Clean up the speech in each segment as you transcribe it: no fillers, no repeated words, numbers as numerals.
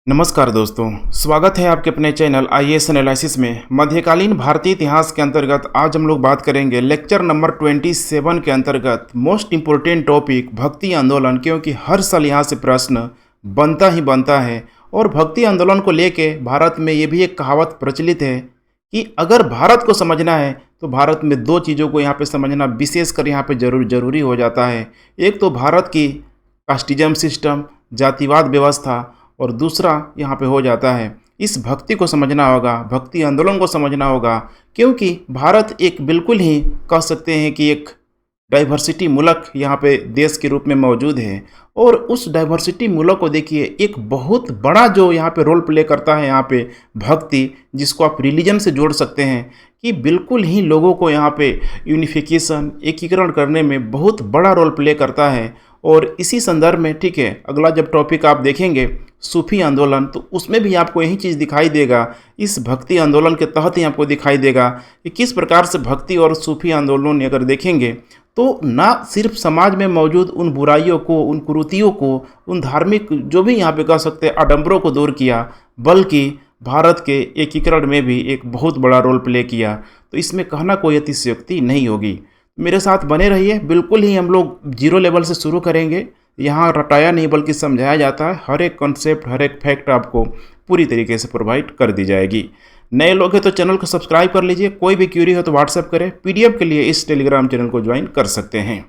नमस्कार दोस्तों, स्वागत है आपके अपने चैनल आईएएस एनालिसिस में। मध्यकालीन भारतीय इतिहास के अंतर्गत आज हम लोग बात करेंगे लेक्चर नंबर 27 के अंतर्गत मोस्ट इम्पोर्टेंट टॉपिक भक्ति आंदोलन, क्योंकि हर साल यहाँ से प्रश्न बनता ही बनता है। और भक्ति आंदोलन को लेके भारत में ये भी एक कहावत प्रचलित है कि अगर भारत को समझना है तो भारत में दो चीज़ों को यहाँ पे समझना विशेषकर यहाँ पे जरूरी हो जाता है। एक तो भारत की कास्टिज्म सिस्टम, जातिवाद व्यवस्था, और दूसरा यहाँ पे हो जाता है इस भक्ति को समझना होगा, भक्ति आंदोलन को समझना होगा, क्योंकि भारत एक बिल्कुल ही कह सकते हैं कि एक डाइवर्सिटी मुल्क यहाँ पे देश के रूप में मौजूद है। और उस डाइवर्सिटी मुल्क को देखिए, एक बहुत बड़ा जो यहाँ पे रोल प्ले करता है यहाँ पे भक्ति, जिसको आप रिलीजन से जोड़ सकते हैं कि बिल्कुल ही लोगों को यहाँ पे यूनिफिकेशन, एकीकरण करने में बहुत बड़ा रोल प्ले करता है। और इसी संदर्भ में ठीक है, अगला जब टॉपिक आप देखेंगे सूफी आंदोलन, तो उसमें भी आपको यही चीज़ दिखाई देगा। इस भक्ति आंदोलन के तहत ही आपको दिखाई देगा कि किस प्रकार से भक्ति और सूफी आंदोलन अगर देखेंगे तो ना सिर्फ समाज में मौजूद उन बुराइयों को, उन कुरीतियों को, उन धार्मिक जो भी यहाँ पे कह सकते हैं आडंबरों को दूर किया, बल्कि भारत के एकीकरण में भी एक बहुत बड़ा रोल प्ले किया। तो इसमें कहना कोई अतिशयोक्ति नहीं होगी। मेरे साथ बने रहिए। बिल्कुल ही हम लोग जीरो लेवल से शुरू करेंगे। यहाँ रटाया नहीं बल्कि समझाया जाता है। हर एक कॉन्सेप्ट, हर एक फैक्ट आपको पूरी तरीके से प्रोवाइड कर दी जाएगी। नए लोग हैं तो चैनल को सब्सक्राइब कर लीजिए। कोई भी क्यूरी हो तो व्हाट्सएप करें। पीडीएफ के लिए इस टेलीग्राम चैनल को ज्वाइन कर सकते हैं।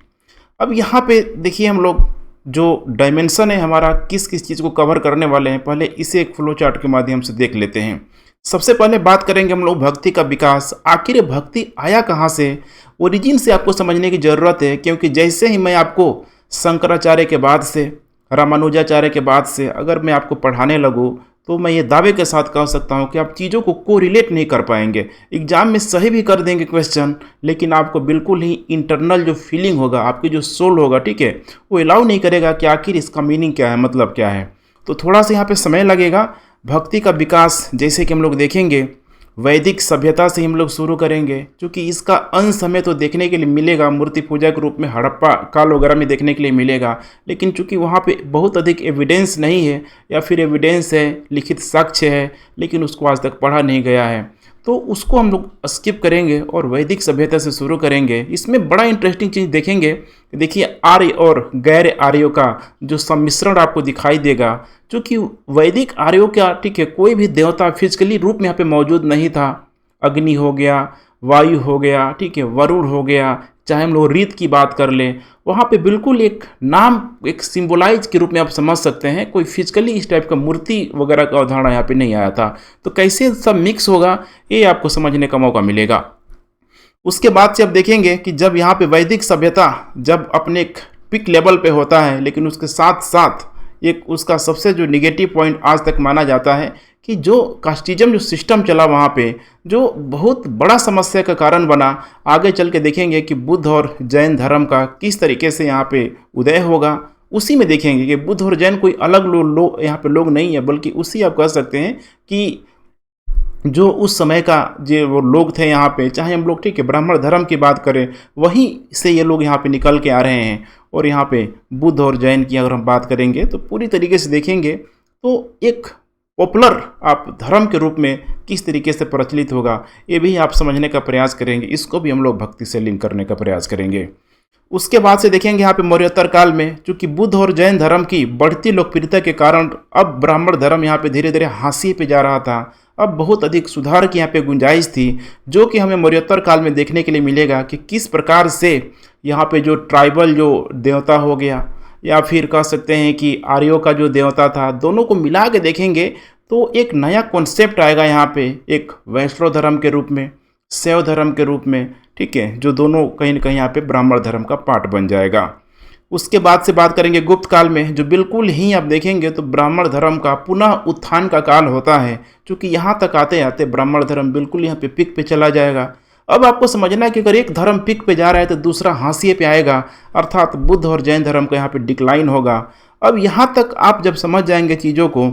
अब यहाँ पे देखिए, हम लोग जो डायमेंशन है हमारा, किस किस चीज़ को कवर करने वाले हैं, पहले इसे एक फ्लो चार्ट के माध्यम से देख लेते हैं। सबसे पहले बात करेंगे हम लोग भक्ति का विकास। आखिर भक्ति आया कहाँ से, ओरिजिन से आपको समझने की ज़रूरत है। क्योंकि जैसे ही मैं आपको शंकराचार्य के बाद से, रामानुजाचार्य के बाद से अगर मैं आपको पढ़ाने लगूँ तो मैं ये दावे के साथ कह सकता हूँ कि आप चीज़ों को कोरिलेट नहीं कर पाएंगे। एग्जाम में सही भी कर देंगे क्वेश्चन, लेकिन आपको बिल्कुल ही इंटरनल जो फीलिंग होगा, आपकी जो सोल होगा, ठीक है, वो अलाउ नहीं करेगा कि आखिर इसका मीनिंग क्या है, मतलब क्या है। तो थोड़ा सा यहाँ पे समय लगेगा। भक्ति का विकास जैसे कि हम लोग देखेंगे वैदिक सभ्यता से हम लोग शुरू करेंगे, क्योंकि इसका अंश हमें तो देखने के लिए मिलेगा मूर्ति पूजा के रूप में हड़प्पा काल वगैरह में देखने के लिए मिलेगा। लेकिन चूंकि वहाँ पे बहुत अधिक एविडेंस नहीं है, या फिर एविडेंस है, लिखित साक्ष्य है, लेकिन उसको आज तक पढ़ा नहीं गया है, तो उसको हम लोग स्किप करेंगे और वैदिक सभ्यता से शुरू करेंगे। इसमें बड़ा इंटरेस्टिंग चीज़ देखेंगे। देखिए, आर्य और गैर आर्यों का जो सम्मिश्रण आपको दिखाई देगा, क्योंकि वैदिक आर्यों का, ठीक है, कोई भी देवता फिजिकली रूप में यहाँ पे मौजूद नहीं था। अग्नि हो गया, वायु हो गया, ठीक है, वरुण हो गया, चाहे हम लोग रीत की बात कर लें, वहाँ पे बिल्कुल एक नाम, एक सिंबलाइज के रूप में आप समझ सकते हैं। कोई फिजिकली इस टाइप का मूर्ति वगैरह का अवधारणा यहाँ पे नहीं आया था। तो कैसे सब मिक्स होगा, ये आपको समझने का मौका मिलेगा। उसके बाद से आप देखेंगे कि जब यहाँ पे वैदिक सभ्यता जब अपने एक पिक लेवल पे होता है, लेकिन उसके साथ साथ एक उसका सबसे जो निगेटिव पॉइंट आज तक माना जाता है कि जो कास्टिज्म जो सिस्टम चला वहाँ पे, जो बहुत बड़ा समस्या का कारण बना। आगे चल के देखेंगे कि बुद्ध और जैन धर्म का किस तरीके से यहाँ पे उदय होगा। उसी में देखेंगे कि बुद्ध और जैन कोई अलग यहाँ पे लोग नहीं है, बल्कि उसी आप कह सकते हैं कि जो उस समय का जो वो लोग थे यहाँ पे, चाहे हम लोग, ठीक है, ब्राह्मण धर्म की बात करें, वहीं से ये लोग यहाँ पे निकल के आ रहे हैं। और यहाँ पे बुद्ध और जैन की अगर हम बात करेंगे तो पूरी तरीके से देखेंगे तो एक पॉपुलर आप धर्म के रूप में किस तरीके से प्रचलित होगा, ये भी आप समझने का प्रयास करेंगे। इसको भी हम लोग भक्ति से लिंक करने का प्रयास करेंगे। उसके बाद से देखेंगे यहाँ पे मौर्योत्तर काल में, चूँकि बुद्ध और जैन धर्म की बढ़ती लोकप्रियता के कारण अब ब्राह्मण धर्म यहाँ पे धीरे धीरे हाशिए पे जा रहा था। अब बहुत अधिक सुधार की यहाँ पे गुंजाइश थी, जो कि हमें मौर्योत्तर काल में देखने के लिए मिलेगा कि किस प्रकार से यहाँ पे जो ट्राइबल जो देवता हो गया, या फिर कह सकते हैं कि आर्यों का जो देवता था, दोनों को मिला के देखेंगे तो एक नया कॉन्सेप्ट आएगा यहाँ पे, एक वैष्णव धर्म के रूप में, शैव धर्म के रूप में, ठीक है, जो दोनों कहीं ना कहीं यहाँ पे ब्राह्मण धर्म का पार्ट बन जाएगा। उसके बाद से बात करेंगे गुप्त काल में, जो बिल्कुल ही आप देखेंगे तो ब्राह्मण धर्म का पुनः उत्थान का काल होता है। क्योंकि यहाँ तक आते आते ब्राह्मण धर्म बिल्कुल यहाँ पे पिक पे चला जाएगा। अब आपको समझना है कि अगर एक धर्म पिक पे जा रहा है तो दूसरा हाशिए पे आएगा, अर्थात बुद्ध और जैन धर्म का यहाँ पे डिक्लाइन होगा। अब यहाँ तक आप जब समझ जाएंगे चीज़ों को,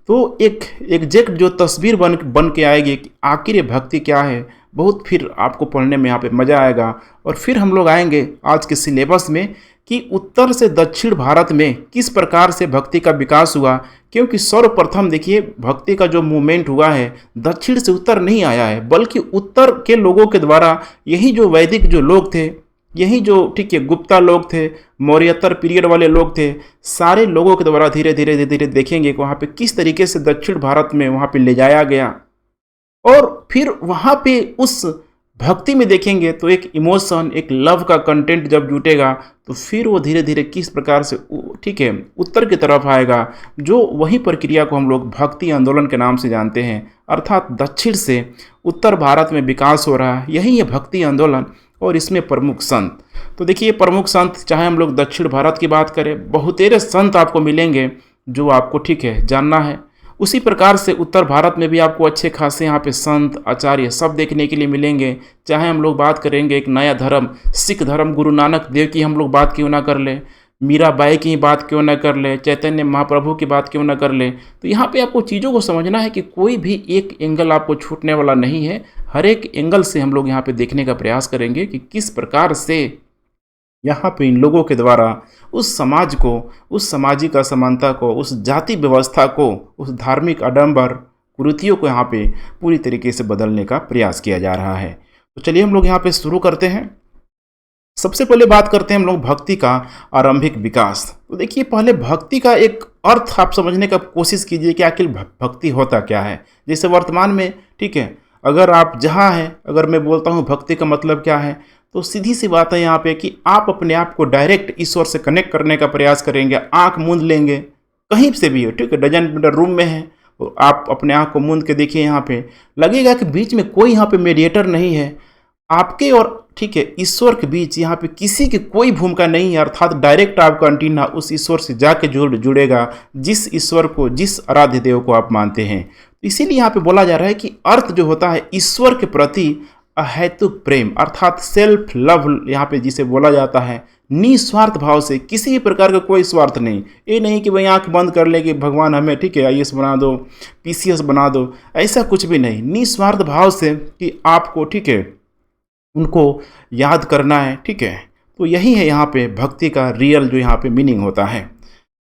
तो एक एग्जैक्ट जो तस्वीर बन के आएगी कि आखिर ये भक्ति क्या है, बहुत फिर आपको पढ़ने में यहाँ पे मज़ा आएगा। और फिर हम लोग आएंगे आज के सिलेबस में कि उत्तर से दक्षिण भारत में किस प्रकार से भक्ति का विकास हुआ, क्योंकि सर्वप्रथम देखिए भक्ति का जो मूवमेंट हुआ है दक्षिण से उत्तर नहीं आया है, बल्कि उत्तर के लोगों के द्वारा यही जो वैदिक जो लोग थे, यही जो ठीक है गुप्ता लोग थे, मौर्योत्तर पीरियड वाले लोग थे, सारे लोगों के द्वारा धीरे धीरे धीरे धीरे देखेंगे कि वहाँ पे किस तरीके से दक्षिण भारत में वहाँ पे ले जाया गया। और फिर वहाँ पे उस भक्ति में देखेंगे तो एक इमोशन, एक लव का कंटेंट जब जुटेगा तो फिर वो धीरे धीरे किस प्रकार से ठीक है उत्तर की तरफ आएगा, जो वही प्रक्रिया को हम लोग भक्ति आंदोलन के नाम से जानते हैं। अर्थात दक्षिण से उत्तर भारत में विकास हो रहा है, यही है भक्ति आंदोलन। और इसमें प्रमुख संत, तो देखिए प्रमुख संत, चाहे हम लोग दक्षिण भारत की बात करें, बहुतेरे संत आपको मिलेंगे जो आपको ठीक है जानना है। उसी प्रकार से उत्तर भारत में भी आपको अच्छे खासे यहाँ पे संत आचार्य सब देखने के लिए मिलेंगे। चाहे हम लोग बात करेंगे एक नया धर्म सिख धर्म, गुरु नानक देव की हम लोग बात क्यों ना कर ले, मीराबाई की बात क्यों ना कर ले, चैतन्य महाप्रभु की बात क्यों ना कर ले। तो यहाँ पे आपको चीज़ों को समझना है कि कोई भी एक एंगल आपको छूटने वाला नहीं है। हर एक एंगल से हम लोग यहाँ पे देखने का प्रयास करेंगे कि किस प्रकार से यहाँ पे इन लोगों के द्वारा उस समाज को, उस सामाजिक असमानता को, उस जाति व्यवस्था को, उस धार्मिक आडंबर कुरीतियों को यहाँ पे पूरी तरीके से बदलने का प्रयास किया जा रहा है। तो चलिए हम लोग यहाँ पे शुरू करते हैं। सबसे पहले बात करते हैं हम लोग भक्ति का आरंभिक विकास। तो देखिए पहले भक्ति का एक अर्थ आप समझने का कोशिश कीजिए कि आखिर भक्ति होता क्या है। जैसे वर्तमान में ठीक है, अगर आप जहाँ हैं, अगर मैं बोलता हूँ भक्ति का मतलब क्या है, तो सीधी सी बात है यहाँ पे कि आप अपने आप को डायरेक्ट ईश्वर से कनेक्ट करने का प्रयास करेंगे। आंख मूंद लेंगे, कहीं से भी हो, ठीक है, डजन मीटर रूम में है तो आप अपने आंख को मूंद के देखिए, यहाँ पे लगेगा कि बीच में कोई यहाँ पे मीडिएटर नहीं है, आपके और ठीक है ईश्वर के बीच यहाँ पे किसी की कोई भूमिका नहीं है। अर्थात डायरेक्ट आपका एंटीना उस ईश्वर से जाके जुड़ेगा, जिस ईश्वर को, जिस आराध्य देव को आप मानते हैं। इसीलिए यहाँ पे बोला जा रहा है कि अर्थ जो होता है ईश्वर के प्रति अहेतुक प्रेम, अर्थात सेल्फ लव यहाँ पे जिसे बोला जाता है, निस्वार्थ भाव से, किसी भी प्रकार का कोई स्वार्थ नहीं। ये नहीं कि भाई आंख बंद कर ले कि भगवान हमें ठीक है IAS बना दो, PCS बना दो, ऐसा कुछ भी नहीं। निस्वार्थ भाव से कि आपको ठीक है उनको याद करना है, ठीक है। तो यही है यहाँ पे भक्ति का रियल जो यहाँ पे मीनिंग होता है।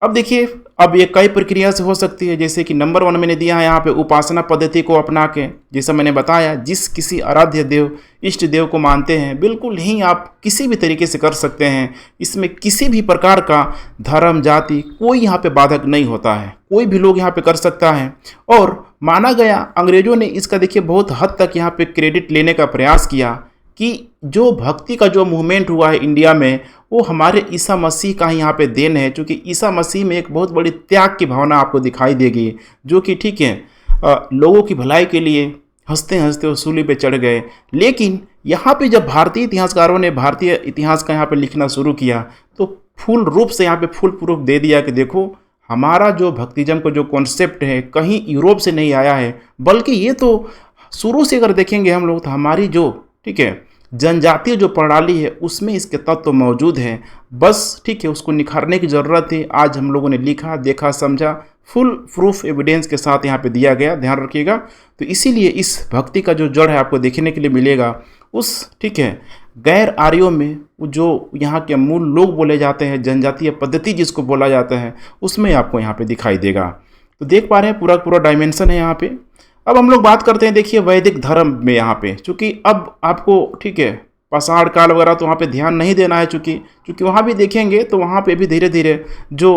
अब देखिए, अब ये कई प्रक्रिया से हो सकती है, जैसे कि नंबर 1 मैंने दिया है यहाँ पे उपासना पद्धति को अपना के, जैसे मैंने बताया जिस किसी आराध्य देव इष्ट देव को मानते हैं, बिल्कुल ही आप किसी भी तरीके से कर सकते हैं। इसमें किसी भी प्रकार का धर्म जाति कोई यहाँ पे बाधक नहीं होता है, कोई भी लोग यहाँ पे कर सकता है। और माना गया, अंग्रेजों ने इसका देखिए बहुत हद तक यहाँ पे क्रेडिट लेने का प्रयास किया कि जो भक्ति का जो मूवमेंट हुआ है इंडिया में, वो हमारे ईसा मसीह का ही यहाँ पे देन है। क्योंकि ईसा मसीह में एक बहुत बड़ी त्याग की भावना आपको दिखाई देगी, जो कि ठीक है लोगों की भलाई के लिए हंसते हंसते वो सूली पे चढ़ गए। लेकिन यहाँ पे जब भारतीय इतिहासकारों ने भारतीय इतिहास का यहाँ पे लिखना शुरू किया, तो फुल रूप से यहाँ पे फुल प्रूफ दे दिया कि देखो हमारा जो भक्तिज्म का जो कॉन्सेप्ट है कहीं यूरोप से नहीं आया है, बल्कि ये तो शुरू से अगर देखेंगे हम लोग तो हमारी जो ठीक है जनजातीय जो प्रणाली है उसमें इसके तत्व तो मौजूद हैं। बस ठीक है उसको निखारने की ज़रूरत है। आज हम लोगों ने लिखा, देखा, समझा, फुल प्रूफ एविडेंस के साथ यहाँ पे दिया गया, ध्यान रखिएगा। तो इसीलिए इस भक्ति का जो जड़ है आपको देखने के लिए मिलेगा उस ठीक है गैर आर्यों में, जो यहाँ के मूल लोग बोले जाते हैं, जनजातीय पद्धति जिसको बोला जाता है, उसमें आपको यहाँ पे दिखाई देगा। तो देख पा रहे हैं पूरा डायमेंशन है यहाँ पे। अब हम लोग बात करते हैं देखिए वैदिक धर्म में यहाँ पे, चूँकि अब आपको ठीक है पाषाण काल वगैरह तो वहाँ पे ध्यान नहीं देना है, चूँकि वहाँ भी देखेंगे तो वहाँ पे भी धीरे धीरे जो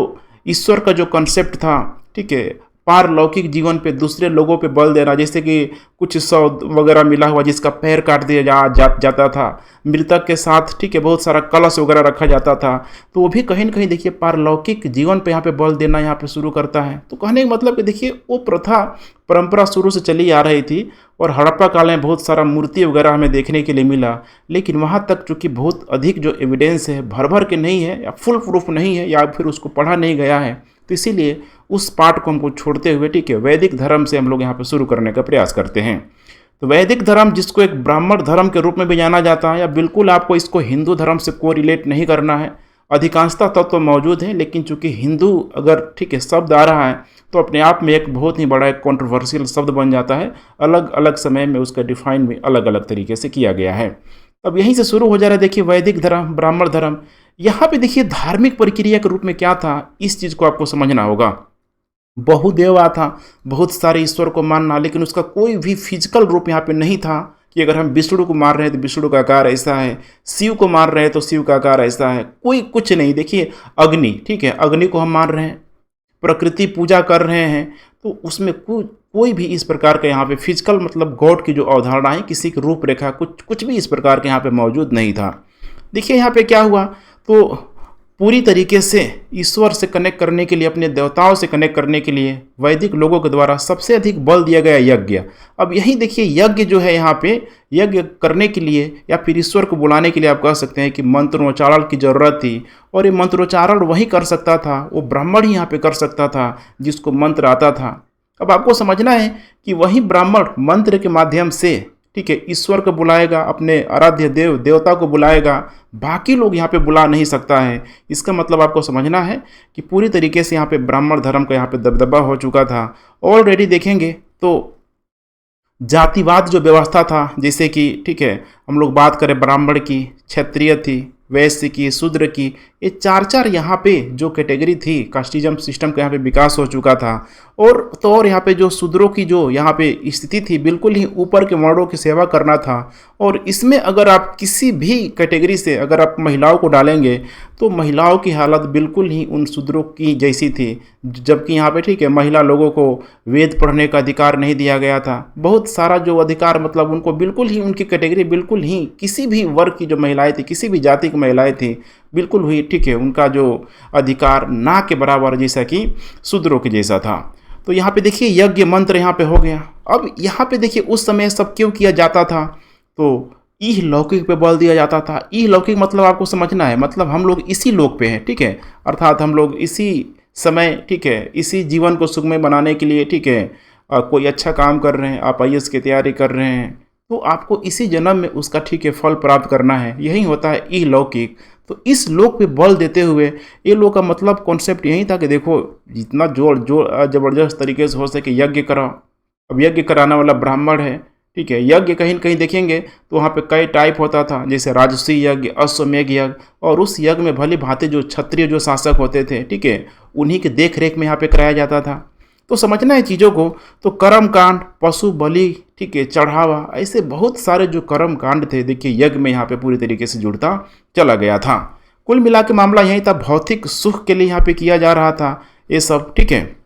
ईश्वर का जो कॉन्सेप्ट था ठीक है पारलौकिक जीवन पे दूसरे लोगों पे बल देना, जैसे कि कुछ सौद वगैरह मिला हुआ जिसका पैर काट दिया जाता था, मृतक के साथ ठीक है बहुत सारा कलश वगैरह रखा जाता था, तो वो भी कहीं ना कहीं देखिए पारलौकिक जीवन पे यहाँ पे बल देना यहाँ पे शुरू करता है। तो कहने का मतलब कि देखिए वो प्रथा परंपरा शुरू से चली आ रही थी और हड़प्पा काल में बहुत सारा मूर्ति वगैरह हमें देखने के लिए मिला, लेकिन वहाँ तक चूँकि बहुत अधिक जो एविडेंस है भर के नहीं है या फुल प्रूफ नहीं है या फिर उसको पढ़ा नहीं गया है, तो इसीलिए उस पार्ट को हमको छोड़ते हुए ठीक है वैदिक धर्म से हम लोग यहाँ पे शुरू करने का प्रयास करते हैं। तो वैदिक धर्म जिसको एक ब्राह्मण धर्म के रूप में भी जाना जाता है, या बिल्कुल आपको इसको हिंदू धर्म से कोरिलेट नहीं करना है, अधिकांशतः तत्व तो मौजूद हैं, लेकिन चूंकि हिंदू अगर ठीक है शब्द आ रहा है तो अपने आप में एक बहुत ही बड़ा एक कॉन्ट्रोवर्शियल शब्द बन जाता है। अलग अलग समय में उसका डिफाइन भी अलग अलग तरीके से किया गया है। अब यहीं से शुरू हो जा रहा है, देखिए वैदिक धर्म, ब्राह्मण धर्म। यहाँ पे देखिए धार्मिक प्रक्रिया के रूप में क्या था, इस चीज़ को आपको समझना होगा। बहुदेवा था, बहुत सारे ईश्वर को मानना, लेकिन उसका कोई भी फिजिकल रूप यहाँ पे नहीं था कि अगर हम विष्णु को मार रहे हैं तो विष्णु का आकार ऐसा है, शिव को मार रहे हैं तो शिव का आकार ऐसा है, कोई कुछ नहीं। देखिए अग्नि, ठीक है, अग्नि को हम मार रहे हैं, प्रकृति पूजा कर रहे हैं, तो उसमें कोई भी इस प्रकार का यहाँ पे फिजिकल मतलब गॉड की जो अवधारणा है, किसी की रूपरेखा कुछ भी इस प्रकार के यहाँ पे मौजूद नहीं था। देखिए यहाँ पे क्या हुआ, तो पूरी तरीके से ईश्वर से कनेक्ट करने के लिए, अपने देवताओं से कनेक्ट करने के लिए वैदिक लोगों के द्वारा सबसे अधिक बल दिया गया यज्ञ। अब यही देखिए यज्ञ जो है, यहाँ पे यज्ञ करने के लिए या फिर ईश्वर को बुलाने के लिए आप कह सकते हैं कि मंत्रोच्चारण की जरूरत थी। और ये मंत्रोच्चारण वही कर सकता था, वो ब्राह्मण ही यहाँ पे कर सकता था जिसको मंत्र आता था। अब आपको समझना है कि वही ब्राह्मण मंत्र के माध्यम से, ठीक है, ईश्वर को बुलाएगा, अपने आराध्य देवता को बुलाएगा, बाकी लोग यहाँ पे बुला नहीं सकता है। इसका मतलब आपको समझना है कि पूरी तरीके से यहाँ पे ब्राह्मण धर्म का यहाँ पे दबदबा हो चुका था। ऑलरेडी देखेंगे तो जातिवाद जो व्यवस्था था, जैसे कि ठीक है हम लोग बात करें ब्राह्मण की, क्षत्रिय थी, वैश्य की, शूद्र की, ये चार यहाँ पे जो कैटेगरी थी, कास्टिज्म सिस्टम का यहाँ पे विकास हो चुका था। और यहाँ पे जो शूद्रों की जो यहाँ पे स्थिति थी, बिल्कुल ही ऊपर के वर्णों की सेवा करना था। और इसमें अगर आप किसी भी कैटेगरी से अगर आप महिलाओं को डालेंगे तो महिलाओं की हालत बिल्कुल ही उन शूद्रों की जैसी थी। जबकि यहाँ पे ठीक है महिला लोगों को वेद पढ़ने का अधिकार नहीं दिया गया था, बहुत सारा जो अधिकार मतलब उनको बिल्कुल ही, उनकी कैटेगरी बिल्कुल ही किसी भी वर्ग की जो महिलाएं थी, किसी भी जाति की महिलाएं थी, बिल्कुल हुई ठीक है उनका जो अधिकार ना के बराबर, जैसा कि शूद्रों के जैसा था। तो यहाँ पे देखिए यज्ञ मंत्र यहाँ पे हो गया। अब यहाँ पे देखिए उस समय सब क्यों किया जाता था, तो इह लौकिक पे बल दिया जाता था। इह लौकिक मतलब आपको समझना है, मतलब हम लोग इसी लोक पे हैं, ठीक है, अर्थात हम लोग इसी समय, ठीक है, इसी जीवन को सुखमय बनाने के लिए, ठीक है, कोई अच्छा काम कर रहे हैं, आप IAS की तैयारी कर रहे हैं, तो आपको इसी जन्म में उसका ठीक है फल प्राप्त करना है। यही होता है इह लौकिक। तो इस लोक पे बल देते हुए ये लोग का मतलब कॉन्सेप्ट यही था कि देखो जितना जोर ज़बरदस्त तरीके से हो सके यज्ञ कराओ। अब यज्ञ कराने वाला ब्राह्मण है, ठीक है, यज्ञ कहीं न कहीं देखेंगे तो वहाँ पे कई टाइप होता था, जैसे राजसी यज्ञ, अश्वमेध यज्ञ, और उस यज्ञ में भली भांति जो क्षत्रिय जो शासक होते थे, ठीक है, उन्हीं के देख रेख में यहाँ पे कराया जाता था। तो समझना है चीज़ों को। तो कर्म कांड, पशु बलि, ठीक है, चढ़ावा, ऐसे बहुत सारे जो कर्म कांड थे, देखिए यज्ञ में यहाँ पे पूरी तरीके से जुड़ता चला गया था। कुल मिला के मामला यही था, भौतिक सुख के लिए यहाँ पे किया जा रहा था ये सब, ठीक है।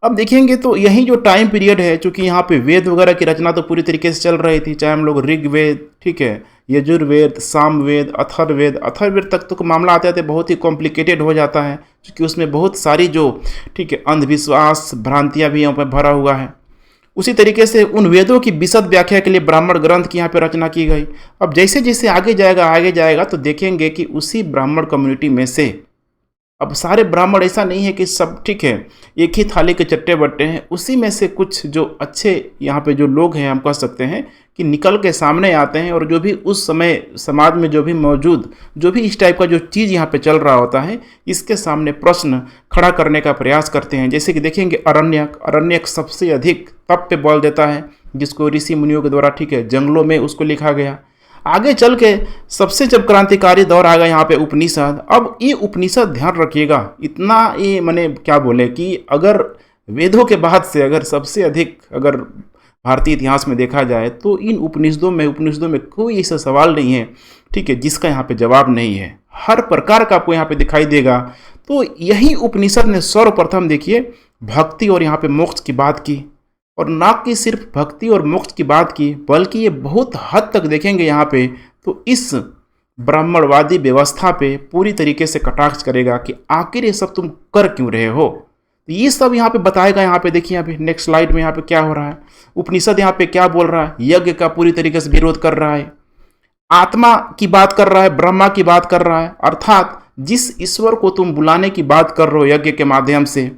अब देखेंगे तो यही जो टाइम पीरियड है, चूँकि यहाँ पे वेद वगैरह की रचना तो पूरी तरीके से चल रही थी, चाहे हम लोग ऋग्वेद, ठीक है, यजुर्वेद, सामवेद, अथर्ववेद तक तो मामला आते आते बहुत ही कॉम्प्लिकेटेड हो जाता है, क्योंकि उसमें बहुत सारी जो ठीक है अंधविश्वास, भ्रांतियाँ भी यहाँ पर भरा हुआ है। उसी तरीके से उन वेदों की विशद व्याख्या के लिए ब्राह्मण ग्रंथ की यहाँ पे रचना की गई। अब जैसे जैसे आगे जाएगा तो देखेंगे कि उसी ब्राह्मण कम्युनिटी में से, अब सारे ब्राह्मण ऐसा नहीं है कि सब ठीक है एक ही थाली के चट्टे बट्टे हैं, उसी में से कुछ जो अच्छे यहाँ पे जो लोग हैं, हम कह सकते हैं कि निकल के सामने आते हैं, और जो भी उस समय समाज में जो भी मौजूद, जो भी इस टाइप का जो चीज़ यहाँ पे चल रहा होता है, इसके सामने प्रश्न खड़ा करने का प्रयास करते हैं। जैसे कि देखेंगे अरण्यक सबसे अधिक तप पे बल देता है, जिसको ऋषि मुनियों के द्वारा ठीक है जंगलों में उसको लिखा गया। आगे चल के सबसे जब क्रांतिकारी दौर आ गया यहाँ पे उपनिषद। अब ये उपनिषद ध्यान रखिएगा, इतना ये मैंने क्या बोले कि अगर वेदों के बाद से अगर सबसे अधिक अगर भारतीय इतिहास में देखा जाए तो इन उपनिषदों में कोई ऐसा सवाल नहीं है, ठीक है, जिसका यहाँ पे जवाब नहीं है। हर प्रकार का आपको यहाँ पे दिखाई देगा। तो यही उपनिषद ने सर्वप्रथम देखिए भक्ति और यहाँ पे मोक्ष की बात की, और ना कि सिर्फ भक्ति और मोक्ष की बात की, बल्कि ये बहुत हद तक देखेंगे यहाँ पे तो इस ब्राह्मणवादी व्यवस्था पे पूरी तरीके से कटाक्ष करेगा कि आखिर ये सब तुम कर क्यों रहे हो। तो ये सब यहाँ पे बताएगा। यहाँ पे देखिए, यहाँ पे नेक्स्ट स्लाइड में यहाँ पे क्या हो रहा है, उपनिषद यहाँ पे क्या बोल रहा है, यज्ञ का पूरी तरीके से विरोध कर रहा है, आत्मा की बात कर रहा है, ब्रह्मा की बात कर रहा है, अर्थात जिस ईश्वर को तुम बुलाने की बात कर रहे हो यज्ञ के माध्यम से।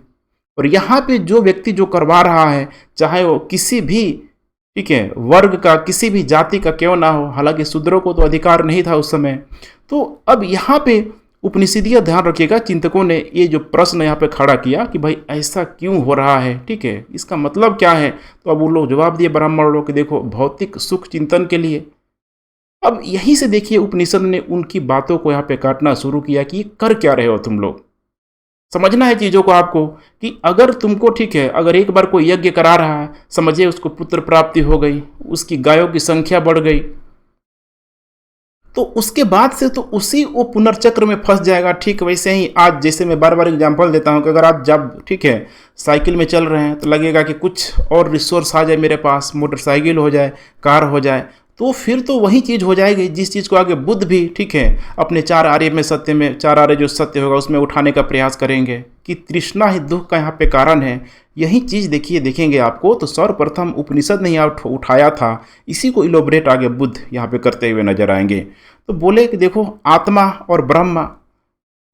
और यहाँ पे जो व्यक्ति जो करवा रहा है, चाहे वो किसी भी ठीक है वर्ग का, किसी भी जाति का क्यों ना हो, हालांकि शूद्रों को तो अधिकार नहीं था उस समय। तो अब यहाँ पे उपनिषदीय ध्यान रखिएगा, चिंतकों ने ये जो प्रश्न यहाँ पे खड़ा किया कि भाई ऐसा क्यों हो रहा है, ठीक है, इसका मतलब क्या है, तो अब वो लोग जवाब दिए ब्राह्मण लोग कि देखो भौतिक सुख चिंतन के लिए। अब यहीं से देखिए उपनिषद ने उनकी बातों को यहाँ पे काटना शुरू किया कि ये कर क्या रहे हो तुम लोग। समझना है चीज़ों को आपको कि अगर तुमको, ठीक है, अगर एक बार कोई यज्ञ करा रहा है, समझिए उसको पुत्र प्राप्ति हो गई, उसकी गायों की संख्या बढ़ गई, तो उसके बाद से तो उसी वो पुनर्चक्र में फंस जाएगा। ठीक वैसे ही आज जैसे मैं बार बार एग्जांपल देता हूँ कि अगर आप जब, ठीक है, साइकिल में चल रहे हैं तो लगेगा कि कुछ और रिसोर्स आ जाए मेरे पास, मोटरसाइकिल हो जाए, कार हो जाए, तो फिर तो वही चीज़ हो जाएगी जिस चीज़ को आगे बुद्ध भी, ठीक है, अपने चार आर्य में सत्य में, चार आर्य जो सत्य होगा उसमें उठाने का प्रयास करेंगे कि तृष्णा ही दुख का यहाँ पे कारण है। यही चीज़ देखिए देखेंगे आपको तो सर्वप्रथम उपनिषद ने यहाँ उठाया था, इसी को इलोबरेट आगे बुद्ध यहाँ पे करते हुए नजर आएंगे। तो बोले कि देखो आत्मा और ब्रह्मा,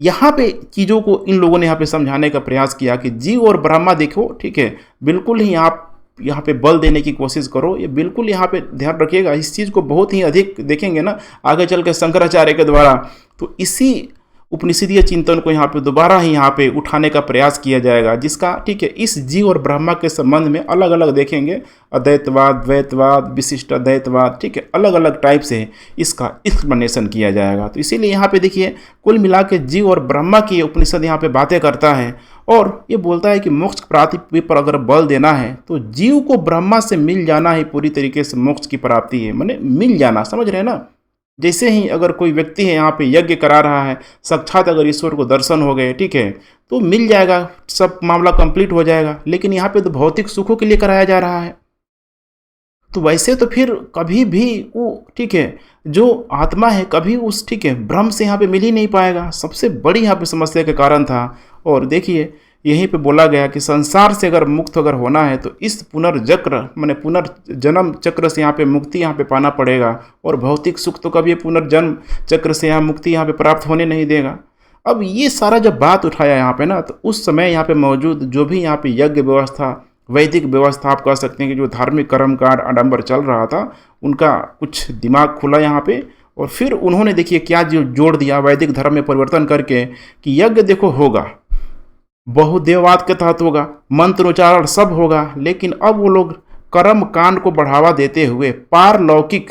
यहाँ पे चीज़ों को इन लोगों ने यहाँ पे समझाने का प्रयास किया कि जीव और ब्रह्मा देखो, ठीक है, बिल्कुल ही आप यहाँ पे बल देने की कोशिश करो, ये बिल्कुल यहाँ पे ध्यान रखिएगा, इस चीज़ को बहुत ही अधिक देखेंगे ना आगे चल के शंकराचार्य के द्वारा, तो इसी उपनिषदीय चिंतन को यहाँ पे दोबारा ही यहाँ पे उठाने का प्रयास किया जाएगा, जिसका, ठीक है, इस जीव और ब्रह्मा के संबंध में अलग अलग देखेंगे, अद्वैतवाद, द्वैतवाद, विशिष्ट अद्वैतवाद, ठीक है, अलग अलग टाइप से इसका एक्सप्लेनेशन किया जाएगा। तो इसीलिए यहाँ पे देखिए कुल मिला के जीव और ब्रह्मा की उपनिषद यहाँ पे बातें करता है और ये बोलता है कि मोक्ष प्राप्ति पर अगर बल देना है तो जीव को ब्रह्मा से मिल जाना ही पूरी तरीके से मोक्ष की प्राप्ति है, माने मिल जाना, समझ रहे हैं ना। जैसे ही अगर कोई व्यक्ति है यहाँ पे यज्ञ करा रहा है, साक्षात अगर ईश्वर को दर्शन हो गए, ठीक है, तो मिल जाएगा, सब मामला कंप्लीट हो जाएगा। लेकिन यहाँ पे तो भौतिक सुखों के लिए कराया जा रहा है, तो वैसे तो फिर कभी भी वो, ठीक है, जो आत्मा है कभी उस, ठीक है, ब्रह्म से यहाँ पे मिल ही नहीं पाएगा। सबसे बड़ी यहाँ पे समस्या के कारण था। और देखिए यहीं पे बोला गया कि संसार से अगर मुक्त अगर होना है तो इस पुनर्चक्र माने पुनर्जन्म चक्र से यहाँ पे मुक्ति यहाँ पे पाना पड़ेगा, और भौतिक सुख तो कभी पुनर्जन्म चक्र से यहाँ मुक्ति यहाँ पे प्राप्त होने नहीं देगा। अब ये सारा जब बात उठाया यहाँ पे ना, तो उस समय यहाँ पे मौजूद जो भी यहाँ पे यज्ञ व्यवस्था, वैदिक व्यवस्था आप कह सकते हैं कि जो धार्मिक कर्मकांड आडंबर चल रहा था, उनका कुछ दिमाग खुला यहाँ पे। और फिर उन्होंने देखिए क्या जो जोड़ दिया वैदिक धर्म में परिवर्तन करके कि यज्ञ देखो होगा, बहुदेववाद के तहत होगा, मंत्रोच्चारण सब होगा, लेकिन अब वो लोग कर्म कांड को बढ़ावा देते हुए पारलौकिक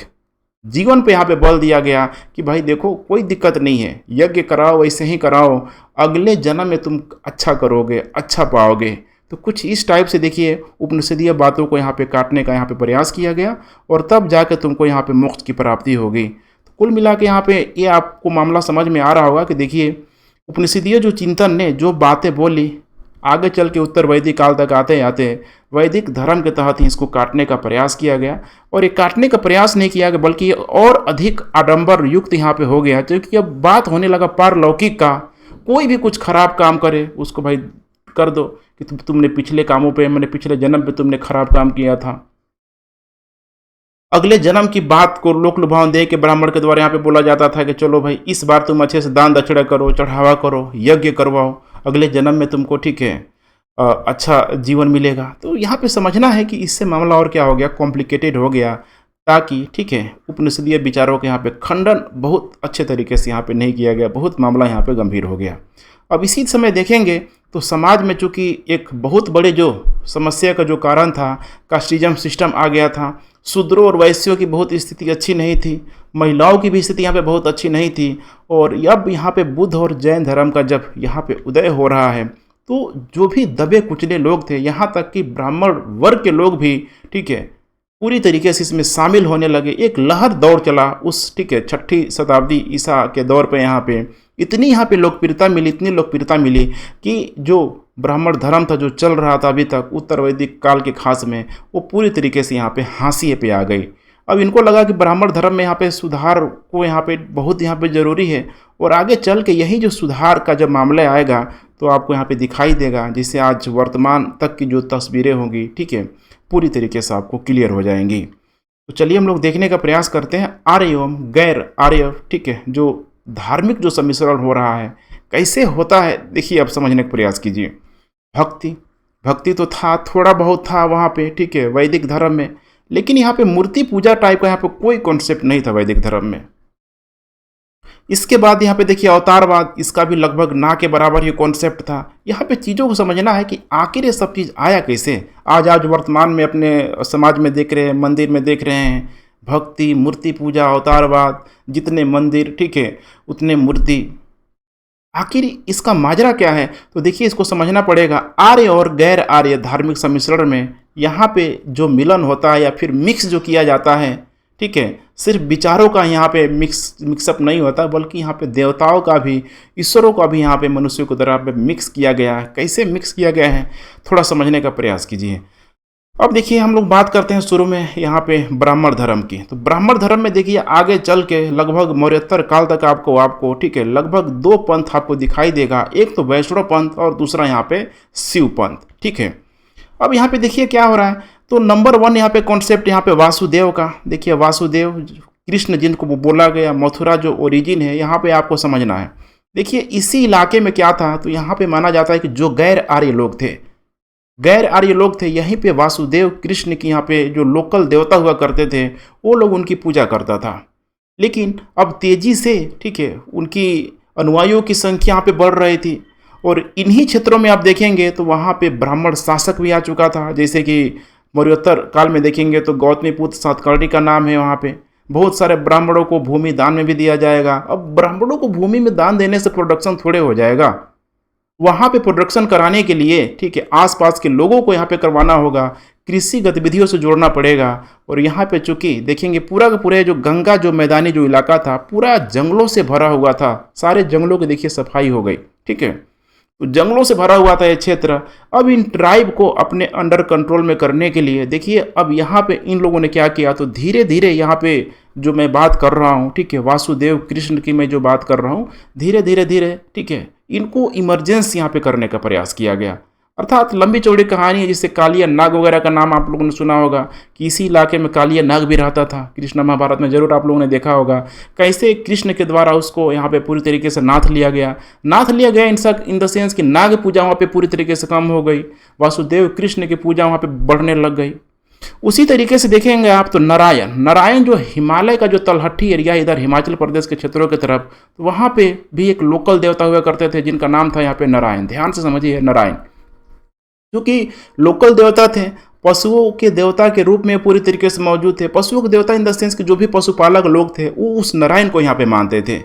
जीवन पे यहाँ पे बल दिया गया कि भाई देखो कोई दिक्कत नहीं है, यज्ञ कराओ, वैसे ही कराओ, अगले जन्म में तुम अच्छा करोगे, अच्छा पाओगे। तो कुछ इस टाइप से देखिए उपनिषदीय बातों को यहाँ पे काटने का यहाँ पे प्रयास किया गया, और तब जाकर तुमको यहाँ पे मोक्ष की प्राप्ति होगी। तो कुल मिला के यहाँ पे ये आपको मामला समझ में आ रहा होगा कि देखिए उपनिषदीय जो चिंतन ने जो बातें बोली, आगे चल के उत्तर वैदिक काल तक आते आते वैदिक धर्म के तहत ही इसको काटने का प्रयास किया गया। और ये काटने का प्रयास नहीं किया गया बल्कि और अधिक आडंबर युक्त यहाँ पे हो गया, क्योंकि अब बात होने लगा पारलौकिक का। कोई भी कुछ खराब काम करे उसको भाई कर दो कि तुमने पिछले कामों पे, मैंने पिछले जन्म पे तुमने खराब काम किया था, अगले जन्म की बात को लोक लुभावन दे के ब्राह्मण के द्वारा यहाँ पे बोला जाता था कि चलो भाई इस बार तुम अच्छे से दान दक्षिणा करो, चढ़ावा करो, यज्ञ करवाओ, अगले जन्म में तुमको, ठीक है, अच्छा जीवन मिलेगा। तो यहाँ पे समझना है कि इससे मामला और क्या हो गया, कॉम्प्लिकेटेड हो गया, ताकि, ठीक है, उपनिषदीय विचारों के यहाँ पे खंडन बहुत अच्छे तरीके से यहाँ पे नहीं किया गया, बहुत मामला यहाँ पे गंभीर हो गया। अब इसी समय देखेंगे तो समाज में चूँकि एक बहुत बड़े जो समस्या का जो कारण था, कास्टिज्म सिस्टम आ गया था, शूद्रों और वैश्यों की बहुत स्थिति अच्छी नहीं थी, महिलाओं की भी स्थिति यहाँ पे बहुत अच्छी नहीं थी। और अब यहाँ पे बुद्ध और जैन धर्म का जब यहाँ पे उदय हो रहा है, तो जो भी दबे कुचले लोग थे, यहाँ तक कि ब्राह्मण वर्ग के लोग भी, ठीक है, पूरी तरीके से इसमें शामिल होने लगे। एक लहर दौड़ चला उस, ठीक है, 6ठी शताब्दी ईसा के दौर पे यहाँ पे इतनी यहाँ पे लोकप्रियता मिली, इतनी लोकप्रियता मिली कि जो ब्राह्मण धर्म था जो चल रहा था अभी तक उत्तर वैदिक काल के खास में, वो पूरी तरीके से यहाँ पे हाशिए पे आ गई। अब इनको लगा कि ब्राह्मण धर्म में यहाँ पे सुधार को यहाँ पे बहुत यहाँ पे ज़रूरी है, और आगे चल के यही जो सुधार का जब मामला आएगा तो आपको यहाँ पे दिखाई देगा, जिससे आज वर्तमान तक की जो तस्वीरें होंगी, ठीक है, पूरी तरीके से आपको क्लियर हो जाएंगी। तो चलिए हम लोग देखने का प्रयास करते हैं आर्य एवं गैर आर्य, ठीक है, जो धार्मिक जो सम्मिश्रण हो रहा है कैसे होता है। देखिए आप समझने का प्रयास कीजिए। भक्ति तो था, थोड़ा बहुत था वहाँ पे, ठीक है, वैदिक धर्म में, लेकिन यहाँ पे मूर्ति पूजा टाइप का यहाँ पे कोई कॉन्सेप्ट नहीं था वैदिक धर्म में। इसके बाद यहाँ पे देखिए अवतारवाद, इसका भी लगभग ना के बराबर ही कॉन्सेप्ट था। यहाँ पे चीज़ों को समझना है कि आखिर ये सब चीज़ आया कैसे। आज वर्तमान में अपने समाज में देख रहे हैं, मंदिर में देख रहे हैं, भक्ति, मूर्ति पूजा, अवतारवाद, जितने मंदिर ठीक है उतने मूर्ति। आखिर इसका माजरा क्या है? तो देखिए इसको समझना पड़ेगा। आर्य और गैर आर्य धार्मिक सम्मिश्रण में यहाँ पे जो मिलन होता है या फिर मिक्स जो किया जाता है, ठीक है, सिर्फ विचारों का यहाँ पे मिक्सअप नहीं होता, बल्कि यहाँ पे देवताओं का भी, ईश्वरों का भी यहाँ पे मनुष्यों को तरह पे मिक्स किया गया है। कैसे मिक्स किया गया है थोड़ा समझने का प्रयास कीजिए। अब देखिए हम लोग बात करते हैं शुरू में यहाँ पे ब्राह्मण धर्म की। तो ब्राह्मण धर्म में देखिए आगे चल के लगभग मौर्योत्तर काल तक आपको ठीक है लगभग दो पंथ आपको दिखाई देगा। एक तो वैष्णव पंथ और दूसरा यहाँ पे शिव पंथ, ठीक है। अब यहाँ पे देखिए क्या हो रहा है। तो नंबर 1 यहाँ पे कॉन्सेप्ट यहाँ पे वासुदेव का। देखिए वासुदेव कृष्ण जिनको बोला गया, मथुरा जो ओरिजिन है यहाँ पे आपको समझना है। देखिए इसी इलाके में क्या था, तो यहाँ पे माना जाता है कि जो गैर आर्य लोग थे, गैर आर्य लोग थे, यहीं पे वासुदेव कृष्ण की यहाँ पे जो लोकल देवता हुआ करते थे वो लोग उनकी पूजा करता था। लेकिन अब तेजी से ठीक है उनकी अनुयायियों की संख्या यहाँ पे बढ़ रही थी और इन्हीं क्षेत्रों में आप देखेंगे तो वहाँ पे ब्राह्मण शासक भी आ चुका था। जैसे कि मौर्योत्तर काल में देखेंगे तो गौतमीपुत्र सातकर्णी का नाम है। वहाँ पे बहुत सारे ब्राह्मणों को भूमि दान में भी दिया जाएगा। अब ब्राह्मणों को भूमि में दान देने से प्रोडक्शन थोड़े हो जाएगा, वहाँ पे प्रोडक्शन कराने के लिए ठीक है आसपास के लोगों को यहाँ पे करवाना होगा, कृषि गतिविधियों से जोड़ना पड़ेगा। और यहाँ पे चूंकि देखेंगे पूरा का पूरा जो गंगा जो मैदानी जो इलाका था पूरा जंगलों से भरा हुआ था, सारे जंगलों की देखिए सफाई हो गई, ठीक है। तो जंगलों से भरा हुआ था ये क्षेत्र। अब इन ट्राइब को अपने अंडर कंट्रोल में करने के लिए देखिए अब यहाँ पे इन लोगों ने क्या किया, तो धीरे धीरे यहाँ पे जो मैं बात कर रहा हूँ ठीक है वासुदेव कृष्ण की मैं जो बात कर रहा हूँ, धीरे धीरे ठीक है इनको इमरजेंस यहाँ पे करने का प्रयास किया गया। अर्थात लंबी चौड़ी कहानी है, जिससे कालिया नाग वगैरह का नाम आप लोगों ने सुना होगा कि इसी इलाके में कालिया नाग भी रहता था। कृष्ण महाभारत में जरूर आप लोगों ने देखा होगा कैसे कृष्ण के द्वारा उसको यहाँ पे पूरी तरीके से नाथ लिया गया इन द सेंस कि नाग पूजा वहाँ पे पूरी तरीके से कम हो गई, वासुदेव कृष्ण की पूजा वहाँ पे बढ़ने लग गई। उसी तरीके से देखेंगे आप तो नारायण जो हिमालय का जो तलहटी एरिया इधर हिमाचल प्रदेश के क्षेत्रों की तरफ, तो वहाँ पे भी एक लोकल देवता हुआ करते थे जिनका नाम था यहाँ पे नारायण। ध्यान से समझिए नारायण, क्योंकि लोकल देवता थे, पशुओं के देवता के रूप में पूरी तरीके से मौजूद थे। पशुओं के देवता इन द सेंस कि जो भी पशुपालक लोग थे वो उस नारायण को यहाँ पे मानते थे।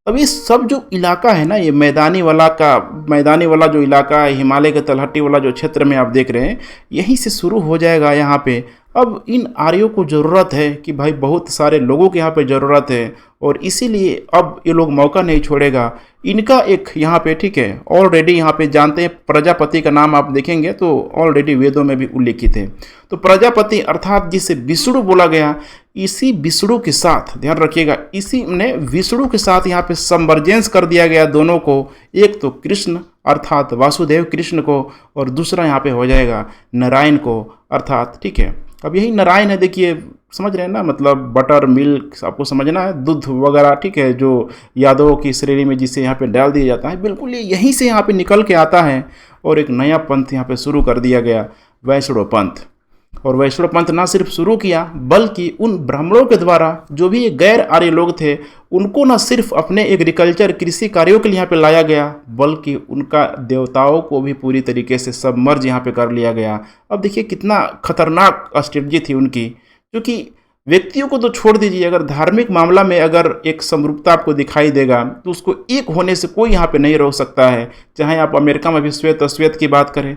अब ये सब जो इलाका है ना, ये मैदानी वाला जो इलाका है, हिमालय के तलहटी वाला जो क्षेत्र में आप देख रहे हैं, यहीं से शुरू हो जाएगा यहाँ पे। अब इन आर्यों को ज़रूरत है कि भाई बहुत सारे लोगों के यहाँ पे ज़रूरत है और इसीलिए अब ये लोग मौका नहीं छोड़ेगा। इनका एक यहाँ पे ठीक है ऑलरेडी यहाँ पे जानते हैं प्रजापति का नाम आप देखेंगे तो ऑलरेडी वेदों में भी उल्लेखित है। तो प्रजापति अर्थात जिसे विष्णु बोला गया, इसी विष्णु के साथ ध्यान रखिएगा, इसी ने विष्णु के साथ यहाँ पे संवर्जेंस कर दिया गया दोनों को। एक तो कृष्ण अर्थात वासुदेव कृष्ण को और दूसरा यहाँ पे हो जाएगा नारायण को अर्थात ठीक है। अब यही नारायण है, देखिए समझ रहे हैं ना, मतलब बटर मिल्क आपको समझना है, दूध वगैरह ठीक है जो यादवों की श्रेणी में जिसे यहाँ पे डाल दिया जाता है, बिल्कुल ये यहीं से यहाँ पे निकल के आता है। और एक नया पंथ यहाँ पे शुरू कर दिया गया, वैष्णव पंथ। और वैष्णव पंथ ना सिर्फ शुरू किया बल्कि उन ब्राह्मणों के द्वारा जो भी गैर आर्य लोग थे उनको न सिर्फ अपने एग्रीकल्चर कृषि कार्यों के लिए यहाँ पे लाया गया, बल्कि उनका देवताओं को भी पूरी तरीके से सबमर्ज यहाँ पे कर लिया गया। अब देखिए कितना खतरनाक स्ट्रेटजी थी उनकी, क्योंकि व्यक्तियों को तो छोड़ दीजिए, अगर धार्मिक मामला में अगर एक समरूपता आपको दिखाई देगा तो उसको एक होने से कोई यहाँ पे नहीं रोक सकता है। चाहे आप अमेरिका में भी श्वेत अश्वेत की बात करें,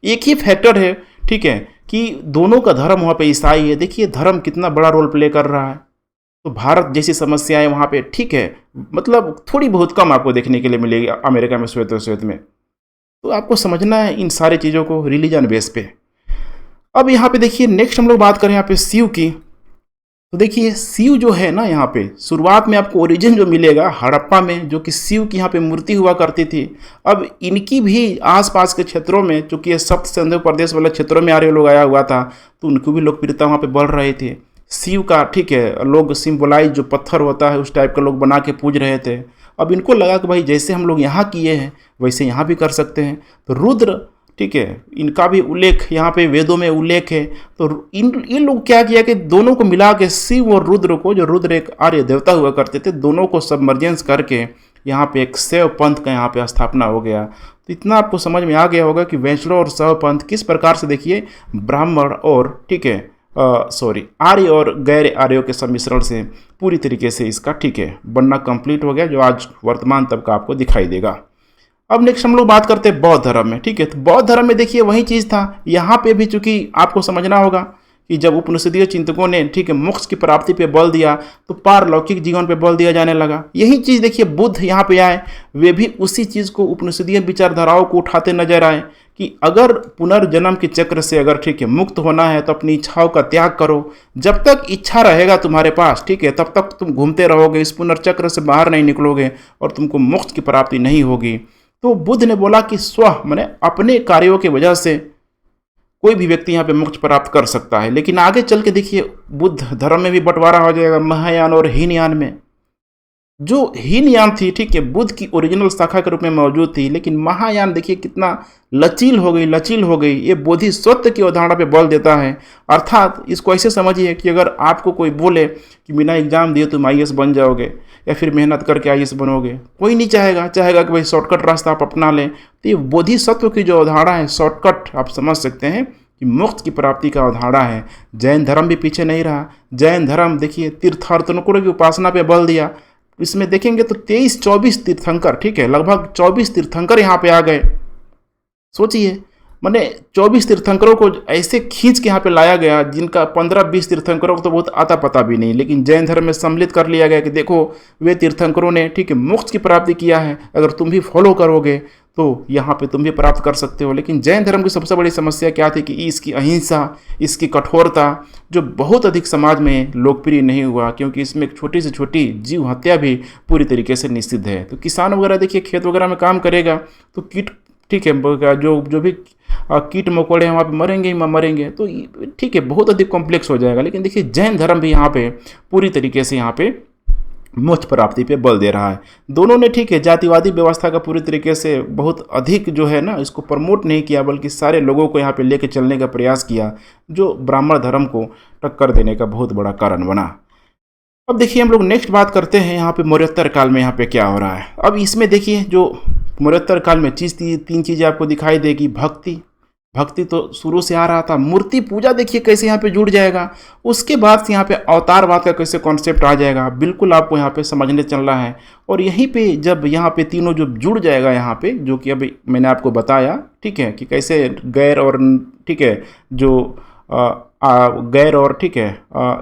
एक ही फैक्टर है ठीक है कि दोनों का धर्म वहाँ पे ईसाई है। देखिए धर्म कितना बड़ा रोल प्ले कर रहा है। तो भारत जैसी समस्याएं वहाँ पे ठीक है मतलब थोड़ी बहुत कम आपको देखने के लिए मिलेगी अमेरिका में श्वेत में। तो आपको समझना है इन सारी चीज़ों को रिलीजन बेस पे। अब यहाँ पे देखिए नेक्स्ट हम लोग बात करें यहाँ पे शिव की। तो देखिए शिव जो है ना, यहाँ पे शुरुआत में आपको ओरिजिन जो मिलेगा हड़प्पा में, जो कि शिव की यहाँ पे मूर्ति हुआ करती थी। अब इनकी भी आसपास के क्षेत्रों में, चूंकि ये सप्त सिंधु प्रदेश वाले क्षेत्रों में आर्य लोग आया हुआ था, तो उनकी भी लोकप्रियता वहाँ पे बढ़ रही थी। शिव का ठीक है लोग सिम्बोलाइज जो पत्थर होता है उस टाइप का लोग बना के पूज रहे थे। अब इनको लगा कि भाई जैसे हम लोग यहाँ किए हैं वैसे यहाँ भी कर सकते हैं। तो रुद्र ठीक है, इनका भी उल्लेख यहाँ पे वेदों में उल्लेख है। तो इन लोग क्या किया कि दोनों को मिला के शिव और रुद्र को, जो रुद्र एक आर्य देवता हुआ करते थे, दोनों को सबमर्जेंस करके यहाँ पे एक शैव पंथ का यहाँ पे स्थापना हो गया। तो इतना आपको समझ में आ गया होगा कि वैष्णव और शैव पंथ किस प्रकार से, देखिए, ब्राह्मण और ठीक है आर्य और गैर आर्यों के सम्मिश्रण से पूरी तरीके से इसका ठीक है बनना कंप्लीट हो गया, जो आज वर्तमान तब का आपको दिखाई देगा। अब नेक्स्ट हम लोग बात करते हैं बौद्ध धर्म में। ठीक है, तो बौद्ध धर्म में देखिए वही चीज़ था। यहाँ पे भी चूंकि आपको समझना होगा कि जब उपनिषदीय चिंतकों ने ठीक है मोक्ष की प्राप्ति पे बल दिया, तो पारलौकिक जीवन पे बल दिया जाने लगा। यही चीज़ देखिए बुद्ध यहाँ पे आए, वे भी उसी चीज़ को, उपनिषदीय विचारधाराओं को उठाते नजर आए कि अगर पुनर्जन्म के चक्र से अगर ठीक है मुक्त होना है तो अपनी इच्छाओं का त्याग करो। जब तक इच्छा रहेगा तुम्हारे पास, ठीक है, तब तक तुम घूमते रहोगे, इस पुनर्चक्र से बाहर नहीं निकलोगे और तुमको मोक्ष की प्राप्ति नहीं होगी। तो बुद्ध ने बोला कि स्व माने अपने कार्यों की वजह से कोई भी व्यक्ति यहाँ पे मोक्ष प्राप्त कर सकता है। लेकिन आगे चल के देखिए बुद्ध धर्म में भी बंटवारा हो जाएगा, महायान और हीनयान में। जो हीनयान थी, ठीक है, बुद्ध की ओरिजिनल शाखा के रूप में मौजूद थी, लेकिन महायान देखिए कितना लचील हो गई। ये बोधिसत्व की अवधारणा पे बल देता है। अर्थात इसको ऐसे समझिए कि अगर आपको कोई बोले कि बिना एग्जाम दिए तुम आईएएस बन जाओगे या फिर मेहनत करके आईएएस बनोगे, कोई नहीं चाहेगा कि भाई शॉर्टकट रास्ता आप अपना लें। तो ये बोधिसत्व की जो अवधारणा है, शॉर्टकट आप समझ सकते हैं कि मोक्ष की प्राप्ति का अवधारणा है। जैन धर्म भी पीछे नहीं रहा। जैन धर्म देखिए तीर्थाटनकों की उपासना पे बल दिया। इसमें देखेंगे तो 23-24 तीर्थंकर, ठीक है, लगभग 24 तीर्थंकर यहाँ पे आ गए। सोचिए, मैंने 24 तीर्थंकरों को ऐसे खींच के यहाँ पे लाया गया, जिनका 15-20 तीर्थंकरों को तो बहुत आता पता भी नहीं, लेकिन जैन धर्म में सम्मिलित कर लिया गया कि देखो वे तीर्थंकरों ने ठीक है मोक्ष की प्राप्ति किया है, अगर तुम भी फॉलो करोगे तो यहाँ पे तुम भी प्राप्त कर सकते हो। लेकिन जैन धर्म की सबसे बड़ी समस्या क्या थी कि इसकी अहिंसा, इसकी कठोरता, जो बहुत अधिक समाज में लोकप्रिय नहीं हुआ, क्योंकि इसमें एक छोटी से छोटी जीव हत्या भी पूरी तरीके से निषिद्ध है। तो किसान वगैरह देखिए खेत वगैरह में काम करेगा तो कीट, ठीक है, जो भी कीट मकोड़े वहाँ पे मरेंगे, तो ठीक है बहुत अधिक कॉम्प्लेक्स हो जाएगा। लेकिन देखिए जैन धर्म भी यहाँ पे पूरी तरीके से यहाँ पे मोक्ष प्राप्ति पे बल दे रहा है। दोनों ने ठीक है जातिवादी व्यवस्था का पूरी तरीके से बहुत अधिक जो है ना इसको प्रमोट नहीं किया, बल्कि सारे लोगों को यहाँ पे लेके चलने का प्रयास किया, जो ब्राह्मण धर्म को टक्कर देने का बहुत बड़ा कारण बना। अब देखिए हम लोग नेक्स्ट बात करते हैं यहाँ पे मौर्योत्तर काल में यहाँ पे क्या हो रहा है। अब इसमें देखिए जो मौर्योत्तर काल में तीन चीज़ें आपको दिखाई देगी। भक्ति तो शुरू से आ रहा था। मूर्ति पूजा देखिए कैसे यहाँ पे जुड़ जाएगा। उसके बाद से यहाँ पे अवतारवाद का कैसे कॉन्सेप्ट आ जाएगा, बिल्कुल आपको यहाँ पे समझने चलना है। और यहीं पे जब यहाँ पे तीनों जो जुड़ जाएगा यहाँ पे, जो कि अभी मैंने आपको बताया, ठीक है, कि कैसे गैर और ठीक है जो गैर और ठीक है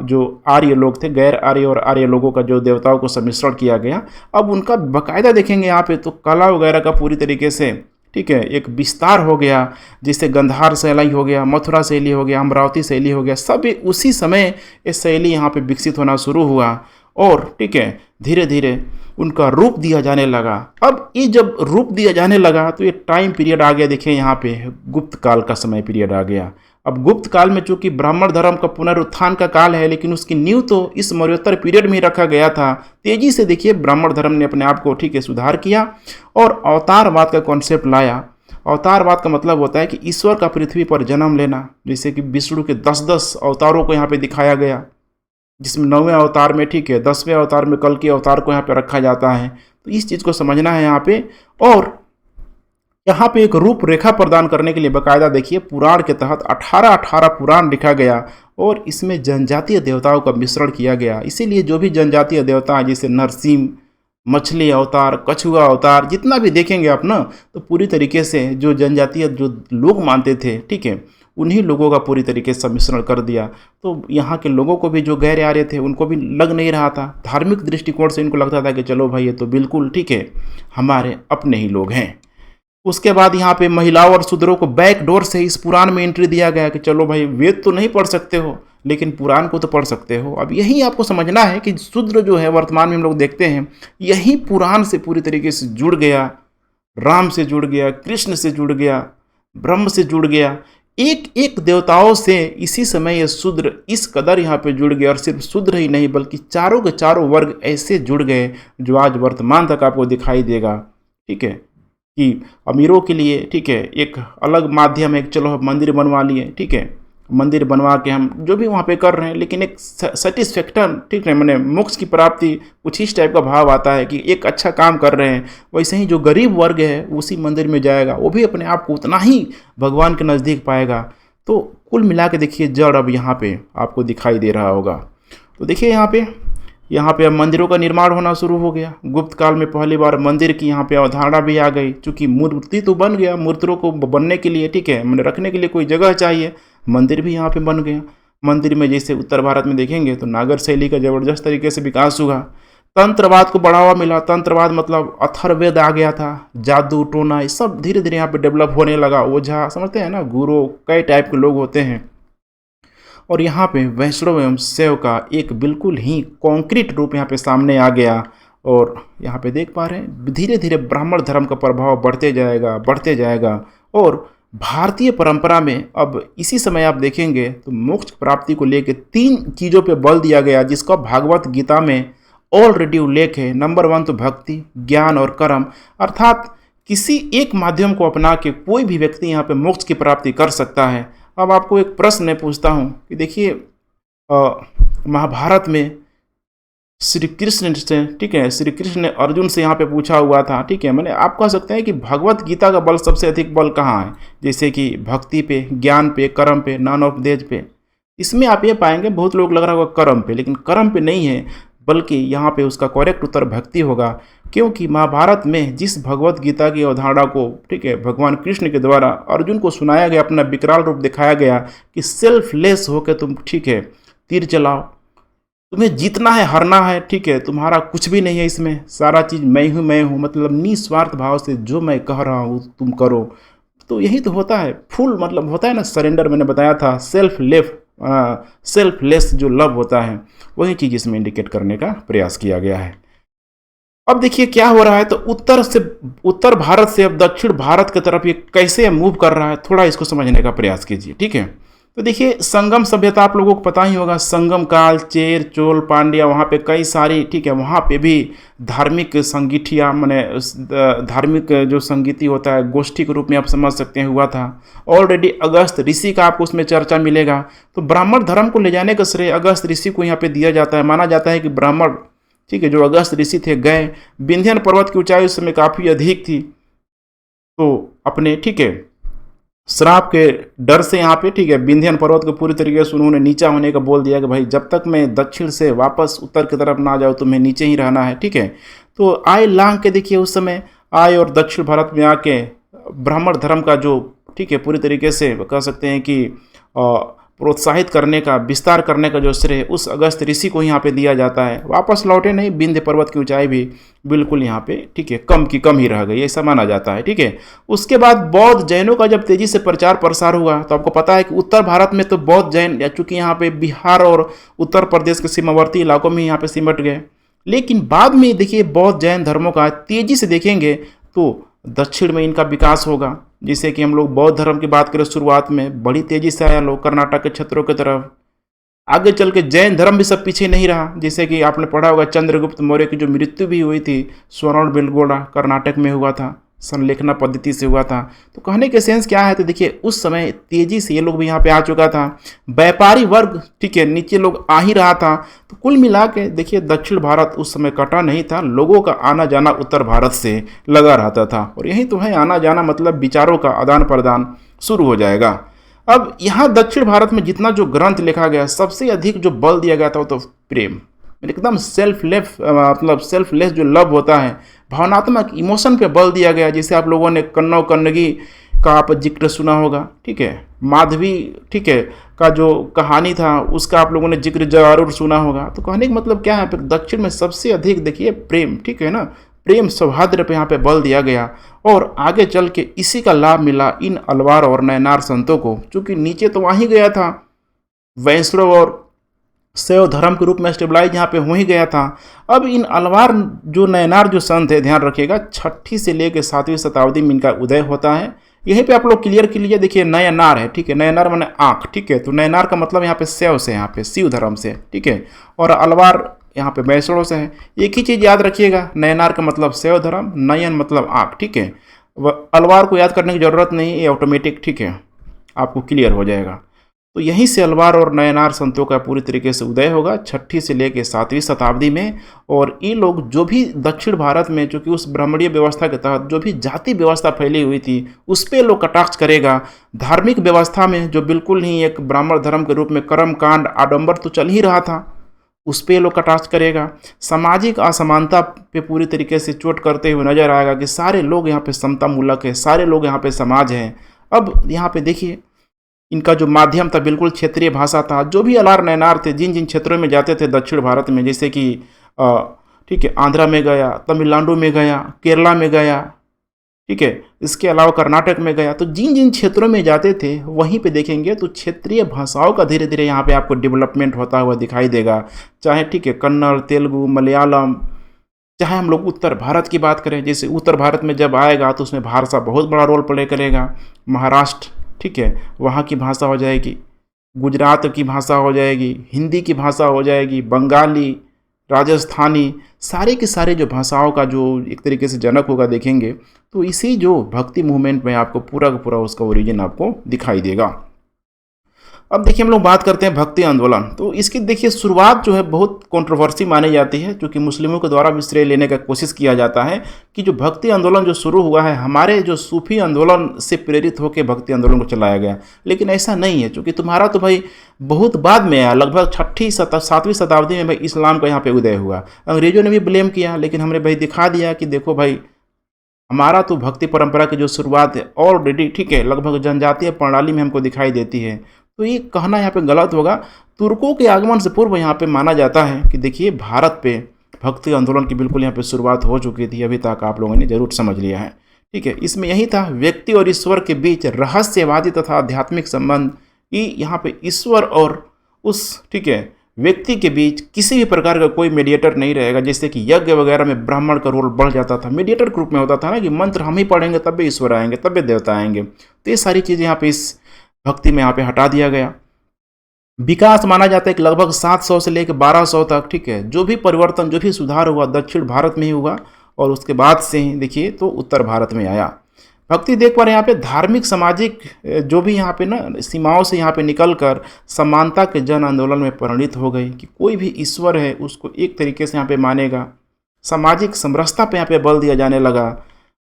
जो आर्य लोग थे, गैर आर्य और आर्य लोगों का जो देवताओं को सम्मिश्रण किया गया। अब उनका बाकायदा देखेंगे यहाँ पे तो कला वगैरह का पूरी तरीके से ठीक है एक विस्तार हो गया। जैसे गंधार शैली हो गया, मथुरा शैली हो गया, अमरावती शैली हो गया, सब उसी समय ये शैली यहाँ पे विकसित होना शुरू हुआ और ठीक है धीरे धीरे उनका रूप दिया जाने लगा। अब ये जब रूप दिया जाने लगा तो ये टाइम पीरियड आ गया, देखिए यहाँ पे गुप्त काल का समय पीरियड आ गया। अब गुप्त काल में चूंकि ब्राह्मण धर्म का पुनरुत्थान का काल है, लेकिन उसकी नींव तो इस मौर्योत्तर पीरियड में ही रखा गया था। तेजी से देखिए ब्राह्मण धर्म ने अपने आप को ठीक है सुधार किया और अवतारवाद का कॉन्सेप्ट लाया। अवतारवाद का मतलब होता है कि ईश्वर का पृथ्वी पर जन्म लेना, जैसे कि विष्णु के 10-10 अवतारों को यहाँ पे दिखाया गया, जिसमें 9वें अवतार में ठीक है 10वें अवतार में कल के अवतार को यहाँ पे रखा जाता है। तो इस चीज़ को समझना है यहाँ पे। और यहाँ पे एक रूपरेखा प्रदान करने के लिए बाकायदा देखिए पुराण के तहत 18 पुराण लिखा गया और इसमें जनजातीय देवताओं का मिश्रण किया गया। इसीलिए जो भी जनजातीय देवता हैं जैसे नरसिंह, मछली अवतार, कछुआ अवतार, जितना भी देखेंगे आप ना, तो पूरी तरीके से जो जनजातीय जो लोग मानते थे ठीक है उन्हीं लोगों का पूरी तरीके से सम्मिश्रण कर दिया। तो यहाँ के लोगों को भी जो गैर आर्य थे उनको भी लग नहीं रहा था। धार्मिक दृष्टिकोण से इनको लगता था कि चलो भाई ये तो बिल्कुल ठीक है हमारे अपने ही लोग हैं। उसके बाद यहाँ पे महिलाओं और शूद्रों को बैक डोर से इस पुराण में एंट्री दिया गया कि चलो भाई वेद तो नहीं पढ़ सकते हो लेकिन पुराण को तो पढ़ सकते हो। अब यही आपको समझना है कि शूद्र जो है वर्तमान में हम लोग देखते हैं यही पुराण से पूरी तरीके से जुड़ गया, राम से जुड़ गया, कृष्ण से जुड़ गया, ब्रह्म से जुड़ गया, एक एक देवताओं से इसी समय ये शूद्र इस कदर यहाँ पे जुड़ गए। और सिर्फ शूद्र ही नहीं बल्कि चारों के चारों वर्ग ऐसे जुड़ गए जो आज वर्तमान तक आपको दिखाई देगा। ठीक है, कि अमीरों के लिए, ठीक है, एक अलग माध्यम है कि चलो हम मंदिर बनवा लिए, ठीक है, मंदिर बनवा के हम जो भी वहाँ पे कर रहे हैं, लेकिन एक सेटिस्फैक्शन, ठीक है, मैंने मोक्ष की प्राप्ति कुछ इस टाइप का भाव आता है कि एक अच्छा काम कर रहे हैं। वैसे ही जो गरीब वर्ग है उसी मंदिर में जाएगा, वो भी अपने आप को उतना ही भगवान के नज़दीक पाएगा। तो कुल मिला के देखिए जड़ अब यहाँ पे आपको दिखाई दे रहा होगा। तो देखिए यहाँ पे अब मंदिरों का निर्माण होना शुरू हो गया। गुप्त काल में पहली बार मंदिर की यहाँ पे अवधारणा भी आ गई, चूँकि मूर्ति तो बन गया, मूर्तियों को बनने के लिए, ठीक है, मैंने रखने के लिए कोई जगह चाहिए, मंदिर भी यहाँ पे बन गया। मंदिर में जैसे उत्तर भारत में देखेंगे तो नागर शैली का ज़बरदस्त तरीके से विकास हुआ। तंत्रवाद को बढ़ावा मिला। तंत्रवाद मतलब अथर्ववेद आ गया था, जादू टोना ये सब धीरे धीरे यहाँ पे डेवलप होने लगा। ओझा समझते हैं ना, गुरु कई टाइप के लोग होते हैं। और यहाँ पे वैष्णव एवं शैव का एक बिल्कुल ही कॉन्क्रीट रूप यहाँ पे सामने आ गया। और यहाँ पे देख पा रहे हैं धीरे धीरे ब्राह्मण धर्म का प्रभाव बढ़ते जाएगा। और भारतीय परंपरा में अब इसी समय आप देखेंगे तो मोक्ष प्राप्ति को लेकर 3 चीज़ों पे बल दिया गया, जिसका भागवत गीता में ऑलरेडी उल्लेख है। नंबर 1 तो भक्ति, ज्ञान और कर्म, अर्थात किसी एक माध्यम को अपना के कोई भी व्यक्ति यहाँ पे मोक्ष की प्राप्ति कर सकता है। अब आपको एक प्रश्न मैं पूछता हूँ कि देखिए महाभारत में श्री कृष्ण से, ठीक है, श्री कृष्ण ने अर्जुन से यहाँ पे पूछा हुआ था, ठीक है, मैंने आप कह सकते हैं कि भगवत गीता का बल सबसे अधिक बल कहाँ है, जैसे कि भक्ति पे, ज्ञान पे, कर्म पे, ज्ञानोपदेश पे। इसमें आप ये पाएंगे बहुत लोग लग रहा होगा कर्म पे, लेकिन कर्म पे नहीं है, बल्कि यहाँ पे उसका करेक्ट उत्तर भक्ति होगा। क्योंकि महाभारत में जिस भगवत गीता की अवधारणा को, ठीक है, भगवान कृष्ण के द्वारा अर्जुन को सुनाया गया, अपना विकराल रूप दिखाया गया कि सेल्फलेस होकर तुम, ठीक है, तीर चलाओ, तुम्हें जीतना है, हारना है, ठीक है, तुम्हारा कुछ भी नहीं है इसमें, सारा चीज़ मैं हूँ, मतलब निस्वार्थ भाव से जो मैं कह रहा हूँ तुम करो। तो यही तो होता है फुल, मतलब होता है ना सरेंडर, मैंने बताया था सेल्फलेस जो लव होता है, वही चीज़ इसमें इंडिकेट करने का प्रयास किया गया है। अब देखिए क्या हो रहा है, तो उत्तर भारत से अब दक्षिण भारत की तरफ ये कैसे मूव कर रहा है, थोड़ा इसको समझने का प्रयास कीजिए, ठीक है। तो देखिए संगम सभ्यता आप लोगों को पता ही होगा, संगम काल, चेर चोल पांड्या, वहाँ पे कई सारी, ठीक है, वहाँ पे भी धार्मिक संगीतियाँ, मैंने धार्मिक जो संगीति होता है गोष्ठी के रूप में आप समझ सकते हैं, हुआ था। ऑलरेडी अगस्त ऋषि का आपको उसमें चर्चा मिलेगा। तो ब्राह्मण धर्म को ले जाने का श्रेय अगस्त ऋषि को यहाँ पे दिया जाता है। माना जाता है कि ब्राह्मण, ठीक है, जो अगस्त ऋषि थे, गए विंध्यन पर्वत की ऊंचाई उस समय काफ़ी अधिक थी, तो अपने, ठीक है, श्राप के डर से यहाँ पे, ठीक है, विंध्यन पर्वत को पूरी तरीके से उन्होंने नीचा होने का बोल दिया कि भाई जब तक मैं दक्षिण से वापस उत्तर की तरफ ना जाऊँ तो मैं नीचे ही रहना है, ठीक है। तो आए लांग के देखिए उस समय आए और दक्षिण भारत में आके ब्राह्मण धर्म का जो, ठीक है, पूरी तरीके से कह सकते हैं कि प्रोत्साहित करने का, विस्तार करने का जो श्रेय उस अगस्त ऋषि को यहाँ पे दिया जाता है। वापस लौटे नहीं, विंध्य पर्वत की ऊंचाई भी बिल्कुल यहाँ पे, ठीक है, कम की कम ही रह गई, ऐसा माना जाता है, ठीक है। उसके बाद बौद्ध जैनों का जब तेजी से प्रचार प्रसार हुआ तो आपको पता है कि उत्तर भारत में तो बौद्ध जैन, या चूँकि यहाँ पे बिहार और उत्तर प्रदेश के सीमावर्ती इलाकों में यहाँ पे सिमट गए, लेकिन बाद में देखिए बौद्ध जैन धर्मों का तेजी से देखेंगे तो दक्षिण में इनका विकास होगा। जैसे कि हम लोग बौद्ध धर्म की बात करें, शुरुआत में बड़ी तेजी से आया लोग कर्नाटक के क्षेत्रों की तरफ, आगे चल के जैन धर्म भी सब पीछे नहीं रहा। जैसे कि आपने पढ़ा होगा चंद्रगुप्त मौर्य की जो मृत्यु भी हुई थी स्वर्ण बेलगोड़ा कर्नाटक में हुआ था, संलेखना पद्धति से हुआ था। तो कहने के सेंस क्या है, तो देखिए उस समय तेजी से ये लोग भी यहाँ पे आ चुका था, व्यापारी वर्ग, ठीक है, नीचे लोग आ ही रहा था। तो कुल मिला के देखिए दक्षिण भारत उस समय कटा नहीं था, लोगों का आना जाना उत्तर भारत से लगा रहता था। और यही तो है, आना जाना मतलब विचारों का आदान प्रदान शुरू हो जाएगा। अब यहाँ दक्षिण भारत में जितना जो ग्रंथ लिखा गया, सबसे अधिक जो बल दिया गया था वो तो प्रेम, एकदम सेल्फलेस जो लव होता है, भावनात्मक इमोशन पे बल दिया गया। जैसे आप लोगों ने कन्नौ कन्नगी का आप जिक्र सुना होगा, ठीक है, माधवी, ठीक है, का जो कहानी था उसका आप लोगों ने जिक्र जरूर सुना होगा। तो कहने का मतलब क्या है, दक्षिण में सबसे अधिक देखिए प्रेम, ठीक है ना, प्रेम सौहार्द पे यहाँ पे बल दिया गया। और आगे चल के इसी का लाभ मिला इन अलवार और नयनार संतों को, चूँकि नीचे तो वहीं गया था, वैष्णव और शैव धर्म के रूप में स्टेबलाइज यहाँ पे हो ही गया था। अब इन अलवार जो नयनार जो संत है, ध्यान रखिएगा, 6ठी से लेकर 7वीं शताब्दी में इनका उदय होता है। यहीं पे आप लोग क्लियर कर लीजिए, देखिए नयनार है, ठीक है, नयनार माने आँख, ठीक है, तो नयनार का मतलब यहाँ पे शैव से, यहाँ पे शिव धर्म से, ठीक है, और अलवार यहाँ पे वैष्णव से है। एक ही चीज़ याद रखिएगा, नयनार का मतलब शैव धर्म, नयन मतलब आँख, ठीक है। अलवार को याद करने की ज़रूरत नहीं, ये ऑटोमेटिक ठीक है आपको क्लियर हो जाएगा। तो यहीं से अलवार और नयनार संतों का पूरी तरीके से उदय होगा 6ठी से लेकर 7वीं शताब्दी में। और ये लोग जो भी दक्षिण भारत में, चूँकि उस ब्राह्मणीय व्यवस्था के तहत जो भी जाति व्यवस्था फैली हुई थी उस पर लोग कटाक्ष करेगा। धार्मिक व्यवस्था में जो बिल्कुल ही एक ब्राह्मण धर्म के रूप में कर्म कांड आडंबर तो चल ही रहा था, उस पर लोग कटाक्ष करेगा। सामाजिक असमानता पे पूरी तरीके से चोट करते हुए नजर आएगा कि सारे लोग यहाँ पे समता मूलक है, सारे लोग यहाँ पे समाज हैं। अब यहाँ पे देखिए इनका जो माध्यम था बिल्कुल क्षेत्रीय भाषा था। जो भी अलार नयनार थे जिन जिन क्षेत्रों में जाते थे दक्षिण भारत में, जैसे कि ठीक है आंध्रा में गया, तमिलनाडु में गया, केरला में गया, ठीक है, इसके अलावा कर्नाटक में गया, तो जिन जिन क्षेत्रों में जाते थे वहीं पे देखेंगे तो क्षेत्रीय भाषाओं का धीरे धीरे यहाँ पे आपको डेवलपमेंट होता हुआ दिखाई देगा। चाहे ठीक है कन्नड़, तेलुगु, मलयालम, चाहे हम लोग उत्तर भारत की बात करें, जैसे उत्तर भारत में जब आएगा तो उसमें भाषा बहुत बड़ा रोल प्ले करेगा। महाराष्ट्र ठीक है वहाँ की भाषा हो जाएगी, गुजरात की भाषा हो जाएगी, हिंदी की भाषा हो जाएगी, बंगाली, राजस्थानी, सारे के सारे जो भाषाओं का जो एक तरीके से जनक होगा देखेंगे तो इसी जो भक्ति मूवमेंट में आपको पूरा का पूरा उसका ओरिजिन आपको दिखाई देगा। अब देखिए हम लोग बात करते हैं भक्ति आंदोलन। तो इसकी देखिए शुरुआत जो है बहुत कंट्रोवर्सी मानी जाती है, क्योंकि मुस्लिमों के द्वारा भी श्रेय लेने का कोशिश किया जाता है कि जो भक्ति आंदोलन जो शुरू हुआ है हमारे जो सूफी आंदोलन से प्रेरित होकर भक्ति आंदोलन को चलाया गया, लेकिन ऐसा नहीं है। क्योंकि तुम्हारा तो भाई बहुत बाद में आया, लगभग 7वीं शताब्दी में भाई इस्लाम का यहाँ पे उदय हुआ। अंग्रेजों ने भी ब्लेम किया, लेकिन हमने भाई दिखा दिया कि देखो भाई हमारा तो भक्ति परंपरा की जो शुरुआत है ऑलरेडी ठीक है लगभग जनजातीय प्रणाली में हमको दिखाई देती है। तो ये कहना यहाँ पे गलत होगा। तुर्कों के आगमन से पूर्व यहाँ पे माना जाता है कि देखिए भारत पे भक्ति आंदोलन की बिल्कुल यहाँ पे शुरुआत हो चुकी थी, अभी तक आप लोगों ने जरूर समझ लिया है। ठीक है, इसमें यही था व्यक्ति और ईश्वर के बीच रहस्यवादी तथा आध्यात्मिक संबंध कि यहाँ पे ईश्वर और उस ठीक है व्यक्ति के बीच किसी भी प्रकार का कोई मीडिएटर नहीं रहेगा। जैसे कि यज्ञ वगैरह में ब्राह्मण का रोल बढ़ जाता था, मीडिएटर के रूप में होता था ना कि मंत्र हम ही पढ़ेंगे तब भी ईश्वर आएंगे, तब भी देवता आएंगे। तो ये सारी चीज़ें यहाँ पे इस भक्ति में यहाँ पे हटा दिया गया। विकास माना जाता है कि लगभग 700 से लेकर 1200 तक ठीक है जो भी परिवर्तन जो भी सुधार हुआ दक्षिण भारत में ही हुआ, और उसके बाद से ही देखिए तो उत्तर भारत में आया। भक्ति देख पा रहे हैं यहाँ पे धार्मिक सामाजिक जो भी यहाँ पे ना सीमाओं से यहाँ पे निकल कर समानता के जन आंदोलन में परिणित हो गई कि कोई भी ईश्वर है उसको एक तरीके से यहाँ पे मानेगा। सामाजिक समरसता पे यहाँ पे बल दिया जाने लगा।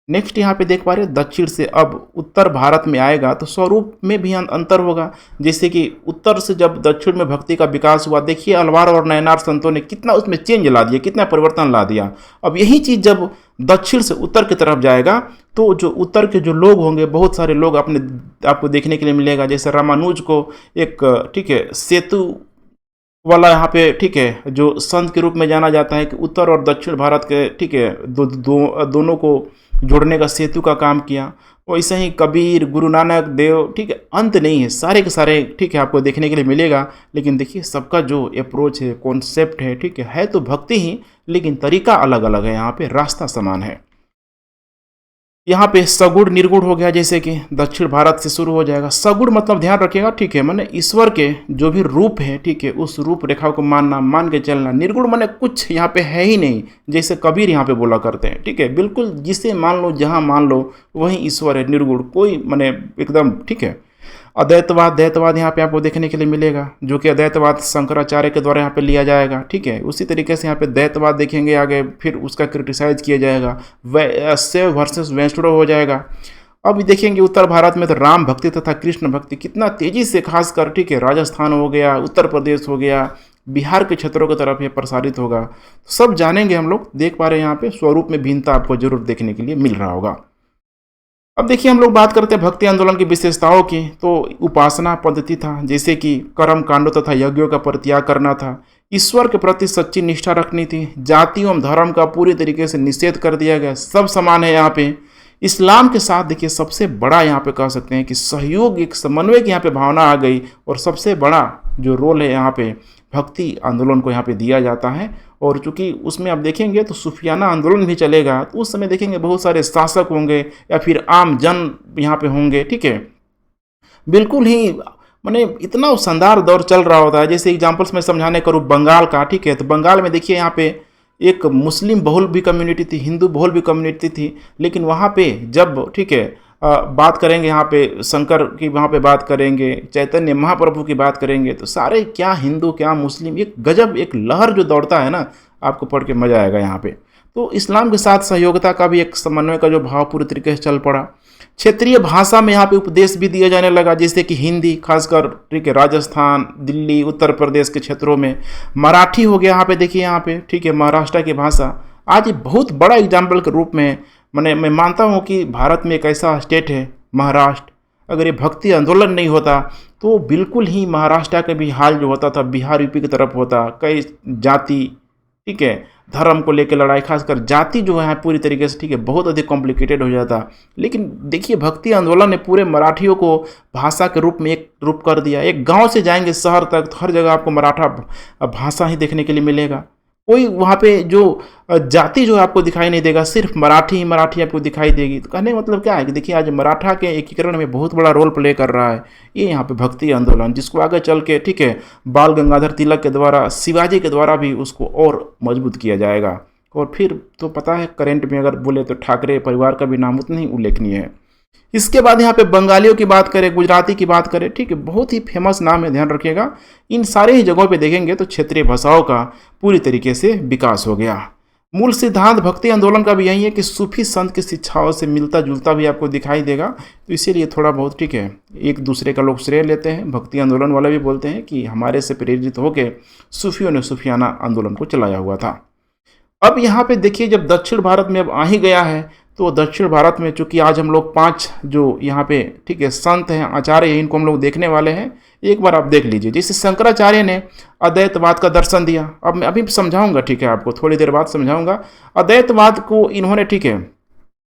नेक्स्ट यहाँ पे देख पा रहे हैं दक्षिण से अब उत्तर भारत में आएगा तो स्वरूप में भी अंतर होगा। जैसे कि उत्तर से जब दक्षिण में भक्ति का विकास हुआ, देखिए अलवार और नयनार संतों ने कितना उसमें चेंज ला दिया, कितना परिवर्तन ला दिया। अब यही चीज़ जब दक्षिण से उत्तर की तरफ जाएगा तो जो उत्तर के जो लोग होंगे बहुत सारे लोग आपको देखने के लिए मिलेगा। जैसे रामानुज को एक ठीक है सेतु वाला यहाँ पे ठीक है जो संत के रूप में जाना जाता है कि उत्तर और दक्षिण भारत के ठीक है दोनों को जोड़ने का सेतु का काम किया। वैसे ही कबीर, गुरु नानक देव ठीक है अंत नहीं है, सारे के सारे ठीक है आपको देखने के लिए मिलेगा। लेकिन देखिए सबका जो अप्रोच है कॉन्सेप्ट है ठीक है तो भक्ति ही, लेकिन तरीका अलग अलग है, यहाँ पे रास्ता समान है। यहाँ पे सगुण निर्गुण हो गया, जैसे कि दक्षिण भारत से शुरू हो जाएगा। सगुण मतलब ध्यान रखिएगा ठीक है माने ईश्वर के जो भी रूप है ठीक है उस रूप रेखा को मानना, मान के चलना। निर्गुण माने कुछ यहाँ पे है ही नहीं, जैसे कबीर यहाँ पे बोला करते हैं ठीक है बिल्कुल जिसे मान लो जहाँ मान लो वही ईश्वर है, निर्गुण कोई माने एकदम ठीक है। अद्वैतवाद दैतवाद यहाँ पे आपको देखने के लिए मिलेगा, जो कि अद्वैतवाद शंकराचार्य के द्वारा यहाँ पे लिया जाएगा ठीक है। उसी तरीके से यहाँ पे दैतवाद देखेंगे आगे, फिर उसका क्रिटिसाइज किया जाएगा, शैव वर्सेस वैष्णव हो जाएगा। अब देखेंगे उत्तर भारत में तो राम भक्ति तथा कृष्ण भक्ति कितना तेजी से खासकर ठीक है राजस्थान हो गया, उत्तर प्रदेश हो गया, बिहार के क्षेत्रों की तरफ ये प्रसारित होगा। सब जानेंगे हम लोग, देख पा रहे हैं यहाँ पे स्वरूप में भिन्नता आपको जरूर देखने के लिए मिल रहा होगा। अब देखिए हम लोग बात करते हैं भक्ति आंदोलन की विशेषताओं की। तो उपासना पद्धति था, जैसे कि कर्म कांडों तथा यज्ञों का परित्याग करना था, ईश्वर के प्रति सच्ची निष्ठा रखनी थी, जाति एवं धर्म का पूरी तरीके से निषेध कर दिया गया, सब समान है यहाँ पे। इस्लाम के साथ देखिए सबसे बड़ा यहाँ पे कह सकते हैं कि सहयोग एक समन्वय की यहाँ पे भावना आ गई, और सबसे बड़ा जो रोल है यहाँ पे भक्ति आंदोलन को यहाँ पे दिया जाता है। और चूंकि उसमें आप देखेंगे तो सूफियाना आंदोलन भी चलेगा, तो उस समय देखेंगे बहुत सारे शासक होंगे या फिर आम जन यहाँ पे होंगे ठीक है। बिल्कुल ही माने इतना शानदार दौर चल रहा होता है। जैसे एग्जाम्पल्स में समझाने करूँ बंगाल का ठीक है, तो बंगाल में देखिए यहाँ पे एक मुस्लिम बहुल भी कम्युनिटी थी, हिंदू बहुल भी कम्युनिटी थी, लेकिन वहाँ पे जब ठीक है बात करेंगे यहाँ पे शंकर की, वहाँ पे बात करेंगे, चैतन्य महाप्रभु की बात करेंगे, तो सारे क्या हिंदू क्या मुस्लिम, एक गजब एक लहर जो दौड़ता है ना, आपको पढ़ के मजा आएगा यहाँ पे। तो इस्लाम के साथ सहयोगिता का भी एक समन्वय का जो भाव पूरी तरीके से चल पड़ा। क्षेत्रीय भाषा में यहाँ पे उपदेश भी दिया जाने लगा, जैसे कि हिंदी, खासकर ठीक है राजस्थान, दिल्ली, उत्तर प्रदेश के क्षेत्रों में। मराठी हो गया यहाँ पे, देखिए यहाँ पे ठीक है महाराष्ट्र की भाषा। आज ये बहुत बड़ा एग्जाम्पल के रूप में मैं मानता हूँ कि भारत में एक ऐसा स्टेट है महाराष्ट्र, अगर ये भक्ति आंदोलन नहीं होता तो बिल्कुल ही महाराष्ट्र का भी हाल जो होता था बिहार यूपी की तरफ होता। कई जाति ठीक है धर्म को लेकर लड़ाई, खासकर जाति जो है पूरी तरीके से ठीक है बहुत अधिक कॉम्प्लिकेटेड हो जाता। लेकिन देखिए भक्ति आंदोलन ने पूरे मराठियों को भाषा के रूप में एक रूप कर दिया। एक गांव से जाएंगे शहर तक तो हर जगह आपको मराठा भाषा ही देखने के लिए मिलेगा। कोई वहाँ पे जो जाति जो आपको दिखाई नहीं देगा, सिर्फ मराठी ही मराठी आपको दिखाई देगी। तो कहने का मतलब क्या है कि देखिए आज मराठा के एकीकरण में बहुत बड़ा रोल प्ले कर रहा है ये यहाँ पे भक्ति आंदोलन, जिसको आगे चल के ठीक है बाल गंगाधर तिलक के द्वारा, शिवाजी के द्वारा भी उसको और मजबूत किया जाएगा। और फिर तो पता है करेंट में अगर बोले तो ठाकरे परिवार का भी नाम उतना ही उल्लेखनीय है। इसके बाद यहाँ पे बंगालियों की बात करें, गुजराती की बात करें, ठीक है बहुत ही फेमस नाम है, ध्यान रखिएगा। इन सारे ही जगहों पे देखेंगे तो क्षेत्रीय भाषाओं का पूरी तरीके से विकास हो गया। मूल सिद्धांत भक्ति आंदोलन का भी यही है कि सूफी संत की शिक्षाओं से मिलता जुलता भी आपको दिखाई देगा। तो इसीलिए थोड़ा बहुत ठीक है एक दूसरे का लोग श्रेय लेते हैं। भक्ति आंदोलन वाले भी बोलते हैं कि हमारे से प्रेरित होकर सूफियों ने सूफियाना आंदोलन को चलाया हुआ था। अब यहाँ पे देखिए जब दक्षिण भारत में अब आ ही गया है तो दक्षिण भारत में चूंकि आज हम लोग 5 जो यहाँ पे ठीक है संत हैं, आचार्य हैं, इनको हम लोग देखने वाले हैं। एक बार आप देख लीजिए, जैसे शंकराचार्य ने अद्वैतवाद का दर्शन दिया। अब मैं अभी समझाऊंगा, ठीक है आपको थोड़ी देर बाद समझाऊंगा। अद्वैतवाद को इन्होंने ठीक है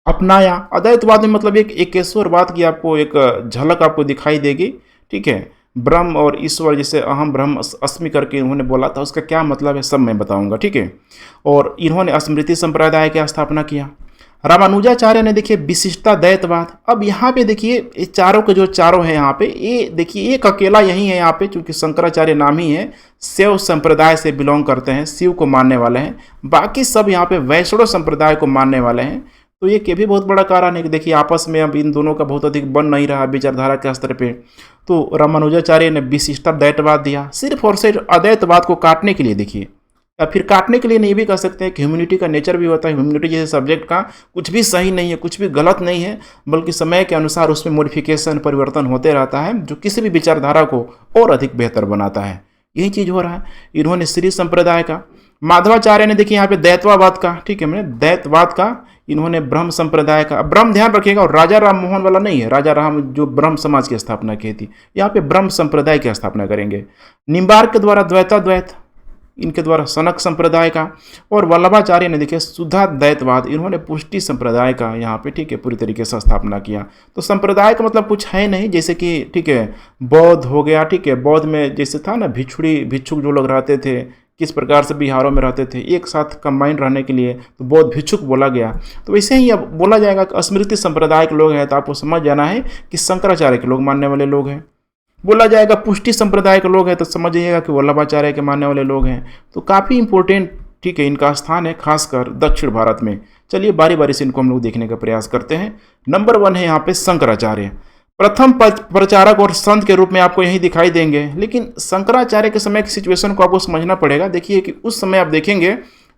अपनाया। अद्वैतवाद में मतलब एक एकेश्वरवाद की आपको एक झलक आपको दिखाई देगी। ठीक है ब्रह्म और ईश्वर, जैसे अहम ब्रह्म अस्मि करके इन्होंने बोला था, उसका क्या मतलब है सब मैं बताऊंगा। ठीक है और इन्होंने स्मृति संप्रदाय की स्थापना किया। रामानुजाचार्य ने देखिए विशिष्टा द्वैतवाद। अब यहाँ पे देखिए ये चारों के जो चारों हैं यहाँ पे, ये देखिए एक अकेला यही है यहाँ पे, चूंकि शंकराचार्य नाम ही है, शैव संप्रदाय से बिलोंग करते हैं, शिव को मानने वाले हैं। बाकी सब यहाँ पे वैष्णव संप्रदाय को मानने वाले हैं। तो ये भी बहुत बड़ा कारण है कि देखिए आपस में अब इन दोनों का बहुत अधिक बन नहीं रहा विचारधारा के स्तर पे। तो रामानुजाचार्य ने विशिष्टा द्वैतवाद दिया, सिर्फ और सिर्फ अद्वैतवाद को काटने के लिए। देखिए या फिर काटने के लिए नहीं भी कह सकते हैं कि ह्यूमैनिटी का नेचर भी होता है। ह्यूमैनिटी जैसे सब्जेक्ट का कुछ भी सही नहीं है, कुछ भी गलत नहीं है, बल्कि समय के अनुसार उसमें मॉडिफिकेशन परिवर्तन होते रहता है, जो किसी भी विचारधारा को और अधिक बेहतर बनाता है। यही चीज़ हो रहा है। इन्होंने श्री संप्रदाय का, माधवाचार्य ने देखिए यहाँ पे दैतवाद का, ठीक है मैंने दैतवाद का, इन्होंने ब्रह्म संप्रदाय का। ब्रह्म ध्यान रखिएगा, और राजा राम मोहन वाला नहीं है, राजा राम जो ब्रह्म समाज की स्थापना की थी, यहाँ पे ब्रह्म संप्रदाय की स्थापना करेंगे। निम्बार्क के द्वारा द्वैताद्वैत, इनके द्वारा सनक संप्रदाय का। और वल्लभाचार्य ने देखिए शुद्धाद्वैतवाद, इन्होंने पुष्टि संप्रदाय का यहाँ पे ठीक है पूरी तरीके से स्थापना किया। तो संप्रदाय का मतलब कुछ है नहीं, जैसे कि ठीक है बौद्ध हो गया। ठीक है बौद्ध में जैसे था ना भिक्षुक जो लोग रहते थे, किस प्रकार से बिहारों में रहते थे एक साथ कंबाइन रहने के लिए, तो बौद्ध भिक्षुक बोला गया। तो वैसे ही अब बोला जाएगा कि स्मृति संप्रदाय के लोग हैं, तो आपको समझ जाना है कि शंकराचार्य के लोग मानने वाले लोग हैं। बोला जाएगा पुष्टि संप्रदाय के लोग हैं, तो समझिएगा कि वल्लभाचार्य के मानने वाले लोग हैं। तो काफ़ी इंपॉर्टेंट ठीक है इनका स्थान है, खासकर दक्षिण भारत में। चलिए बारी बारी से इनको हम लोग देखने का प्रयास करते हैं। नंबर 1 है यहाँ पे शंकराचार्य, प्रथम प्रचारक और संत के रूप में आपको यही दिखाई देंगे। लेकिन शंकराचार्य के समय की सिचुएशन को आपको समझना पड़ेगा। देखिए कि उस समय आप देखेंगे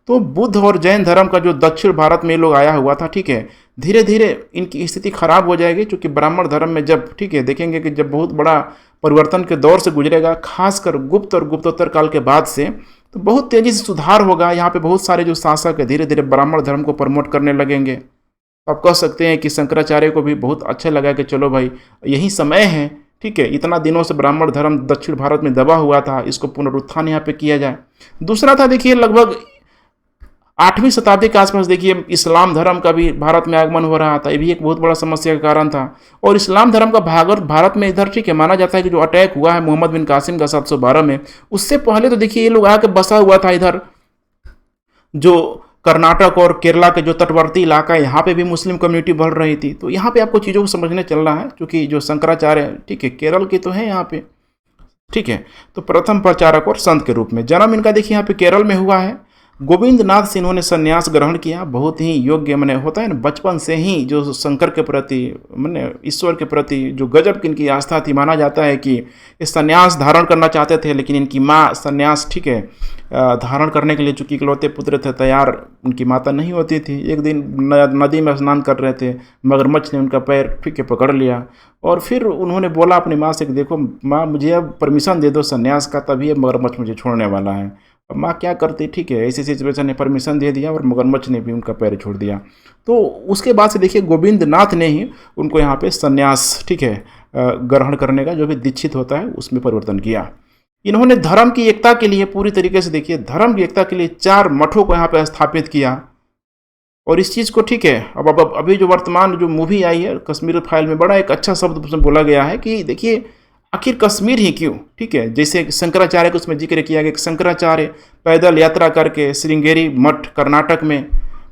तो बुद्ध और जैन धर्म का जो दक्षिण भारत में लोग आया हुआ था, ठीक है धीरे धीरे इनकी स्थिति खराब हो जाएगी। क्योंकि ब्राह्मण धर्म में जब ठीक है देखेंगे कि जब बहुत बड़ा परिवर्तन के दौर से गुजरेगा, खासकर गुप्त और गुप्तोत्तर काल के बाद से, तो बहुत तेजी से सुधार होगा। यहाँ पे बहुत सारे जो शासक है धीरे धीरे ब्राह्मण धर्म को प्रमोट करने लगेंगे। आप कह सकते हैं कि शंकराचार्य को भी बहुत अच्छा लगा कि चलो भाई यही समय है, ठीक है इतना दिनों से ब्राह्मण धर्म दक्षिण भारत में दबा हुआ था, इसको पुनरुत्थान यहाँ पे किया जाए। दूसरा था देखिए लगभग 8वीं शताब्दी के आसपास देखिए इस्लाम धर्म का भी भारत में आगमन हो रहा था। ये भी एक बहुत बड़ा समस्या का कारण था। और इस्लाम धर्म का भारत में इधर ठीक है माना जाता है कि जो अटैक हुआ है मोहम्मद बिन कासिम का 712 में, उससे पहले तो देखिए ये लोग आके बसा हुआ था इधर जो कर्नाटक और केरला के जो तटवर्ती इलाका है, यहाँ पे भी मुस्लिम कम्युनिटी बढ़ रही थी। तो यहाँ पे आपको चीज़ों को समझने चलना है, क्योंकि जो शंकराचार्य ठीक है केरल के तो हैं यहाँ पे, ठीक है। तो प्रथम प्रचारक और संत के रूप में जन्म इनका देखिए यहाँ पे केरल में हुआ है। गोविंद नाथ से इन्होंने संन्यास ग्रहण किया। बहुत ही योग्य मैंने होता है ना, बचपन से ही जो शंकर के प्रति मैंने ईश्वर के प्रति जो गजब की इनकी आस्था थी। माना जाता है कि ये संन्यास धारण करना चाहते थे, लेकिन इनकी माँ संन्यास ठीक है धारण करने के लिए चूँकि इकलौते पुत्र थे, तैयार उनकी माता नहीं होती थी। एक दिन नदी में स्नान कर रहे थे, मगरमच्छ ने उनका पैर ठीक है पकड़ लिया और फिर उन्होंने बोला अपनी माँ से कि देखो माँ, मुझे अब परमिशन दे दो संन्यास का, तभी अब मगरमच्छ मुझे छोड़ने वाला है। अब माँ क्या करती, ठीक है ऐसी सिचुएशन ने परमिशन दे दिया और मगरमच्छ ने भी उनका पैर छोड़ दिया। तो उसके बाद से देखिए गोविंद नाथ ने ही उनको यहाँ पे संन्यास ठीक है ग्रहण करने का जो भी दीक्षित होता है उसमें परिवर्तन किया। इन्होंने धर्म की एकता के लिए पूरी तरीके से देखिए धर्म की एकता के लिए 4 मठों को यहाँ पे स्थापित किया। और इस चीज़ को ठीक है अब अभी जो वर्तमान जो मूवी आई है कश्मीर फाइल में बड़ा एक अच्छा शब्द उसमें बोला गया है कि देखिए आखिर कश्मीर ही क्यों, ठीक है। जैसे शंकराचार्य को उसमें जिक्र किया गया कि शंकराचार्य पैदल यात्रा करके श्रृंगेरी मठ कर्नाटक में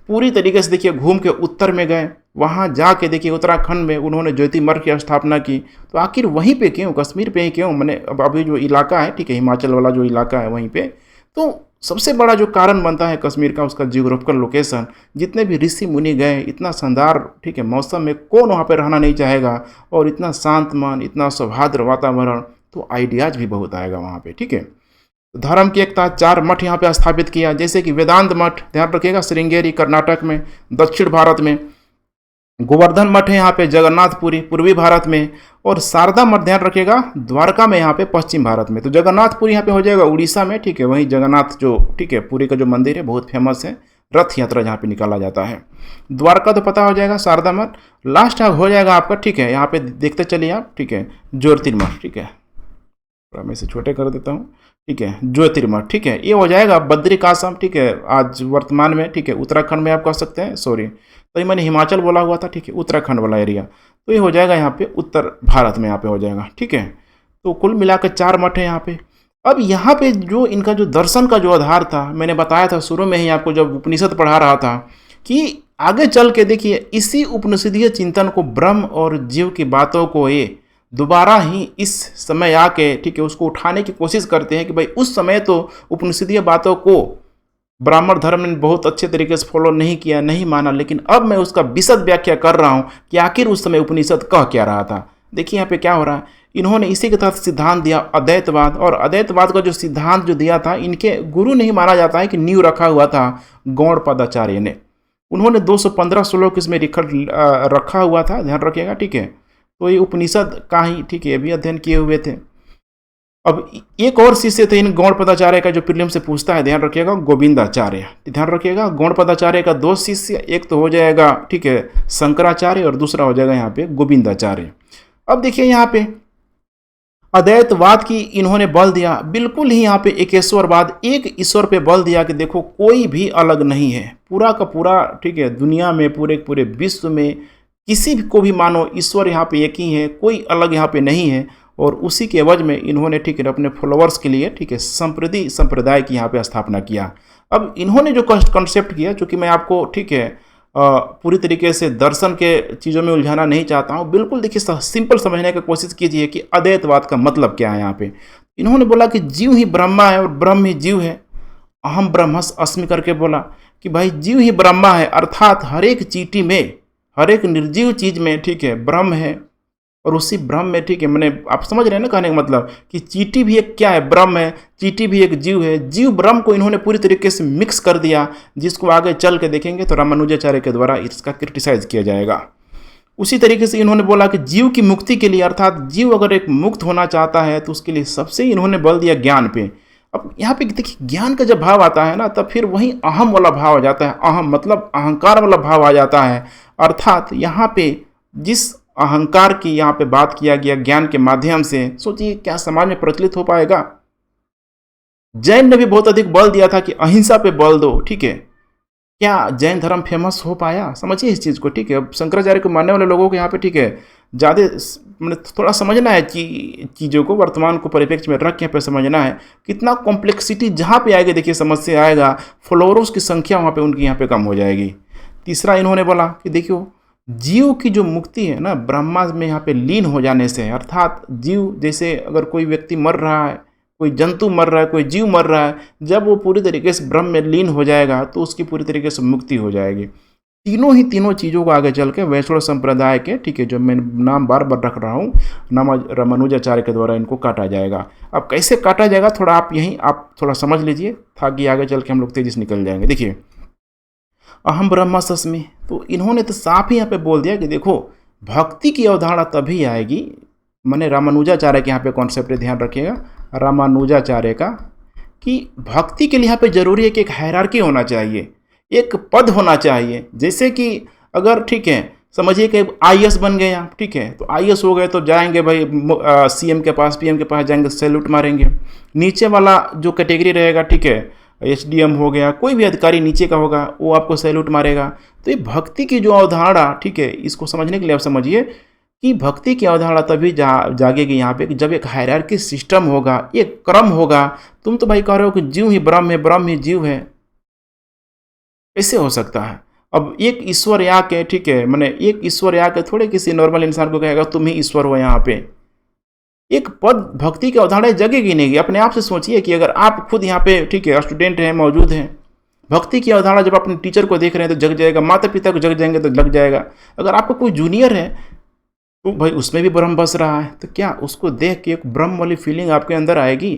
पूरी तरीके से देखिए घूम के उत्तर में गए, वहाँ जाके देखिए उत्तराखंड में उन्होंने ज्योति मठ की स्थापना की। तो आखिर वहीं पे क्यों, कश्मीर पे ही क्यों, मैंने अब अभी जो इलाका है ठीक है हिमाचल वाला जो इलाका है वहीं पे। तो सबसे बड़ा जो कारण बनता है कश्मीर का उसका जियोग्राफिकल लोकेशन। जितने भी ऋषि मुनि गए, इतना शानदार ठीक है मौसम में कौन वहाँ पे रहना नहीं चाहेगा, और इतना शांत मन, इतना सौहार्द वातावरण, तो आइडियाज भी बहुत आएगा वहाँ पे, ठीक है। धर्म की एकता 4 मठ यहाँ पे स्थापित किया, जैसे कि वेदांत मठ ध्यान रखिएगा श्रृंगेरी कर्नाटक में दक्षिण भारत में, गोवर्धन मठ है यहाँ पे जगन्नाथपुरी पूर्वी भारत में, और शारदा मठ ध्यान रखिएगा द्वारका में यहाँ पे पश्चिम भारत में। तो जगन्नाथपुरी यहाँ पे हो जाएगा उड़ीसा में, ठीक है। वहीं जगन्नाथ जो ठीक है पुरी का जो मंदिर है बहुत फेमस है, रथ यात्रा जहाँ पे निकाला जाता है। द्वारका तो पता हो जाएगा, शारदा मठ लास्ट हो जाएगा आपका, ठीक है। यहाँ पे देखते चलिए आप, ठीक है ज्योतिर्मठ, ठीक है थोड़ा मैं इसे छोटे कर देता हूँ, ठीक है ज्योतिर्मठ, ठीक है। ये हो जाएगा बद्रिकाश्रम, ठीक है आज वर्तमान में, ठीक है उत्तराखंड में आप कह सकते हैं, सॉरी तो मैंने हिमाचल बोला हुआ था, ठीक है उत्तराखंड वाला एरिया, तो ये हो जाएगा यहाँ पे उत्तर भारत में यहाँ पे हो जाएगा, ठीक है। तो कुल मिलाकर 4 मठ है यहाँ पे। अब यहाँ पे जो इनका जो दर्शन का जो आधार था, मैंने बताया था शुरू में ही आपको जब उपनिषद पढ़ा रहा था कि आगे चल के देखिए इसी उपनिषदीय चिंतन को ब्रह्म और जीव की बातों को ये दोबारा ही इस समय आके ठीक है उसको उठाने की कोशिश करते हैं कि भाई उस समय तो उपनिषदीय बातों को ब्राह्मण धर्म ने बहुत अच्छे तरीके से फॉलो नहीं किया, नहीं माना, लेकिन अब मैं उसका विशद व्याख्या कर रहा हूँ कि आखिर उस समय उपनिषद कह क्या रहा था। देखिए यहाँ पे क्या हो रहा है, इन्होंने इसी के तहत सिद्धांत दिया अद्वैतवाद, और अद्वैतवाद का जो सिद्धांत जो दिया था इनके गुरु नहीं माना जाता है कि नींव रखा हुआ था गौड़पदाचार्य ने। उन्होंने 215 श्लोक इसमें रखा हुआ था, ध्यान रखिएगा, ठीक है। तो ये उपनिषद का ही ठीक है भी अध्ययन किए हुए थे। अब एक और शिष्य थे इन गौड़पदाचार्य का जो प्रीलिम से पूछता है, ध्यान रखिएगा गोविंदाचार्य, ध्यान रखिएगा गौड़पदाचार्य का 2 शिष्य, एक तो हो जाएगा ठीक है शंकराचार्य और दूसरा हो जाएगा यहाँ पे गोविंदाचार्य। अब देखिए यहाँ पे अद्वैतवाद की इन्होंने बल दिया, बिल्कुल ही यहाँ पे एकेश्वरवाद, एक ईश्वर पे बल दिया कि देखो कोई भी अलग नहीं है, पूरा का पूरा ठीक है दुनिया में पूरे विश्व में किसी भी को भी मानो ईश्वर यहाँ पे एक ही है, कोई अलग यहाँ पे नहीं है। और उसी के एवज में इन्होंने ठीक है अपने फॉलोअर्स के लिए ठीक है संप्रदाय की यहाँ पे स्थापना किया। अब इन्होंने जो कॉन्सेप्ट किया, चूँकि मैं आपको ठीक है पूरी तरीके से दर्शन के चीज़ों में उलझाना नहीं चाहता हूँ, बिल्कुल देखिए सिंपल समझने की कोशिश कीजिए कि अद्वैतवाद का मतलब क्या है। यहाँ पे इन्होंने बोला कि जीव ही ब्रह्मा है और ब्रह्म ही जीव है, अहम ब्रह्मस् अस्मि करके बोला कि भाई जीव ही ब्रह्मा है, अर्थात हर एक चींटी में, हर एक निर्जीव चीज़ में ठीक है ब्रह्म है, और उसी ब्रह्म में ठीक है मैंने आप समझ रहे हैं ना कहने का मतलब कि चींटी भी एक क्या है, ब्रह्म है, चींटी भी एक जीव है। जीव ब्रह्म को इन्होंने पूरी तरीके से मिक्स कर दिया, जिसको आगे चल के देखेंगे तो रामानुजाचार्य के द्वारा इसका क्रिटिसाइज किया जाएगा। उसी तरीके से इन्होंने बोला कि जीव की मुक्ति के लिए, अर्थात जीव अगर एक मुक्त होना चाहता है तो उसके लिए सबसे इन्होंने बल दिया ज्ञान पे। अब यहाँ पे देखिए ज्ञान का जब भाव आता है ना तब फिर वही अहम वाला भाव आ जाता है, अहम मतलब अहंकार वाला भाव आ जाता है। अर्थात यहाँ पे जिस अहंकार की यहाँ पे बात किया गया ज्ञान के माध्यम से, सोचिए क्या समाज में प्रचलित हो पाएगा। जैन ने भी बहुत अधिक बल दिया था कि अहिंसा पे बल दो, ठीक है। क्या जैन धर्म फेमस हो पाया, समझिए इस चीज़ को, ठीक है। अब शंकराचार्य को मानने वाले लोगों को यहाँ पे ठीक है ज़्यादा मैंने थोड़ा समझना है चीज़ों को, वर्तमान को परिप्रेक्ष्य में रख के यहाँ पे समझना है कितना कॉम्प्लेक्सिटी जहाँ पे आएगी, देखिए समस्या आएगा, फॉलोअर्स की संख्या वहाँ पे उनकी यहाँ पे कम हो जाएगी। तीसरा इन्होंने बोला कि देखियो जीव की जो मुक्ति है ना ब्रह्मा में यहाँ पे लीन हो जाने से, अर्थात जीव जैसे अगर कोई व्यक्ति मर रहा है कोई जंतु मर रहा है, कोई जीव मर रहा है, जब वो पूरी तरीके से ब्रह्म में लीन हो जाएगा तो उसकी पूरी तरीके से मुक्ति हो जाएगी। तीनों चीज़ों को आगे चल के वैष्णव संप्रदाय के, ठीक है, जो मैं नाम बार बार रख रहा हूँ, नाम रामानुजाचार्य के द्वारा इनको काटा जाएगा। अब कैसे काटा जाएगा थोड़ा आप थोड़ा समझ लीजिए, ताकि आगे चल के हम लोग तेजी से निकल जाएंगे। देखिए, अहम ब्रह्मास्मि, तो इन्होंने तो साफ ही यहाँ पे बोल दिया कि देखो भक्ति की अवधारणा तभी आएगी, मैंने रामानुजाचार्य के यहाँ पे कॉन्सेप्ट ध्यान रखिएगा, रामानुजाचार्य का, कि भक्ति के लिए यहाँ पे जरूरी है कि एक हायरार्की होना चाहिए, एक पद होना चाहिए। जैसे कि अगर, ठीक है, समझिए कि आईएएस बन गए आप, ठीक है, तो आईएएस हो गए तो जाएंगे भाई सीएम के पास, पीएम के पास जाएंगे, सैल्यूट मारेंगे। नीचे वाला जो कैटेगरी रहेगा, ठीक है, एसडीएम हो गया, कोई भी अधिकारी नीचे का होगा, वो आपको सैल्यूट मारेगा। तो ये भक्ति की जो अवधारणा, ठीक है, इसको समझने के लिए आप समझिए कि भक्ति की अवधारणा तभी जागेगी यहाँ पे कि जब एक हायरार्की सिस्टम होगा, एक क्रम होगा। तुम तो भाई कह रहे हो कि जीव ही ब्रह्म है, ब्रह्म ही जीव है, कैसे हो सकता है? अब एक ईश्वर या के, ठीक है, मैंने एक ईश्वर या के थोड़े किसी नॉर्मल इंसान को कहेगा तुम ही ईश्वर हो यहाँ पे। एक पद भक्ति की अवधारणा जगेगी नहीं। अपने आप से सोचिए कि अगर आप खुद यहाँ पे, ठीक है, स्टूडेंट हैं, मौजूद हैं, भक्ति की अवधारणा जब अपने टीचर को देख रहे हैं तो जग जाएगा, माता पिता को जग जाएंगे तो लग जाएगा। अगर आपको कोई जूनियर है तो भाई उसमें भी ब्रह्म बस रहा है, तो क्या उसको देख के एक ब्रह्म वाली फीलिंग आपके अंदर आएगी?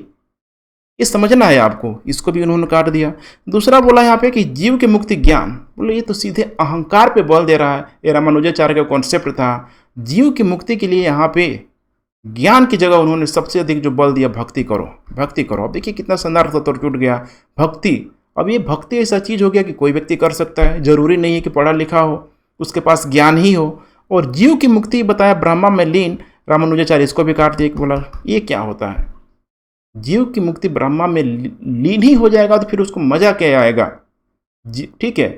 ये समझना है आपको। इसको भी उन्होंने काट दिया। दूसरा बोला यहाँ पे कि जीव के मुक्ति ज्ञान, बोले ये तो सीधे अहंकार पे बल दे रहा है। ये रामानुजाचार्य का कॉन्सेप्ट था। जीव की मुक्ति के लिए यहाँ पे ज्ञान की जगह उन्होंने सबसे अधिक जो बल दिया, भक्ति करो, भक्ति करो। अब देखिए कितना शानदार तत्व टूट गया, भक्ति। अब ये भक्ति ऐसा चीज़ हो गया कि कोई व्यक्ति कर सकता है, जरूरी नहीं है कि पढ़ा लिखा हो, उसके पास ज्ञान ही हो। और जीव की मुक्ति बताया ब्रह्मा में लीन, रामानुजाचार्य इसको भी काट दिया, बोला ये क्या होता है? जीव की मुक्ति ब्रह्मा में लीन ही हो जाएगा तो फिर उसको मजा क्या आएगा? ठीक है,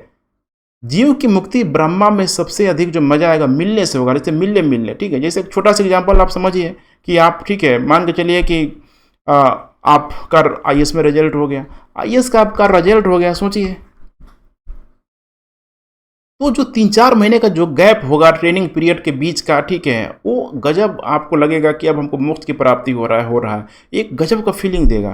जीव की मुक्ति ब्रह्मा में सबसे अधिक जो मजा आएगा मिलने से होगा। जैसे मिलने, ठीक है, जैसे एक छोटा सा एग्जांपल आप समझिए कि आप, ठीक है, मान के चलिए कि आपका आईएएस में रिजल्ट हो गया, आईएएस का आपका रिजल्ट हो गया, सोचिए तो जो 3-4 महीने का जो गैप होगा ट्रेनिंग पीरियड के बीच का, ठीक है, वो गजब आपको लगेगा कि अब हमको मोक्ष की प्राप्ति हो रहा है, एक गजब का फीलिंग देगा।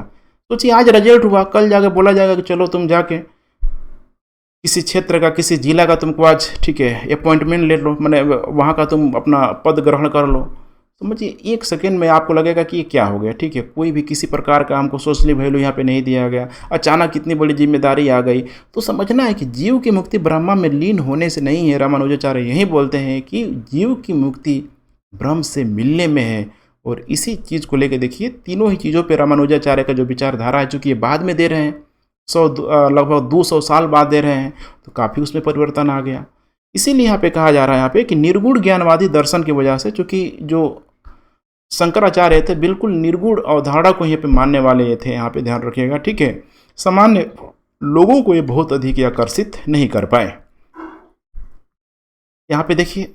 सोचिए आज रिजल्ट हुआ, कल जाके बोला जाएगा कि चलो तुम जाके किसी क्षेत्र का, किसी जिला का तुमको आज, ठीक है, अपॉइंटमेंट ले लो, मैंने वहाँ का तुम अपना पद ग्रहण कर लो। समझिए एक सेकेंड में आपको लगेगा कि ये क्या हो गया, ठीक है, कोई भी किसी प्रकार का हमको सोशली वैल्यू यहाँ पे नहीं दिया गया, अचानक कितनी बड़ी जिम्मेदारी आ गई। तो समझना है कि जीव की मुक्ति ब्रह्मा में लीन होने से नहीं है। रामानुजाचार्य यही बोलते हैं कि जीव की मुक्ति ब्रह्म से मिलने में है। और इसी चीज़ को लेकर देखिए तीनों ही चीज़ों पर रामानुजाचार्य का जो विचारधारा है, चूँकि ये बाद में दे रहे हैं, लगभग 200 साल बाद दे रहे हैं, तो काफ़ी उसमें परिवर्तन आ गया। इसीलिए यहाँ पे कहा जा रहा है यहाँ पे कि निर्गुण ज्ञानवादी दर्शन की वजह से, चूँकि जो शंकराचार्य थे बिल्कुल निर्गुण अवधारणा को यहाँ पे मानने वाले थे, यहाँ पे ध्यान रखिएगा, ठीक है, सामान्य लोगों को ये बहुत अधिक आकर्षित नहीं कर पाए। यहाँ पे देखिए,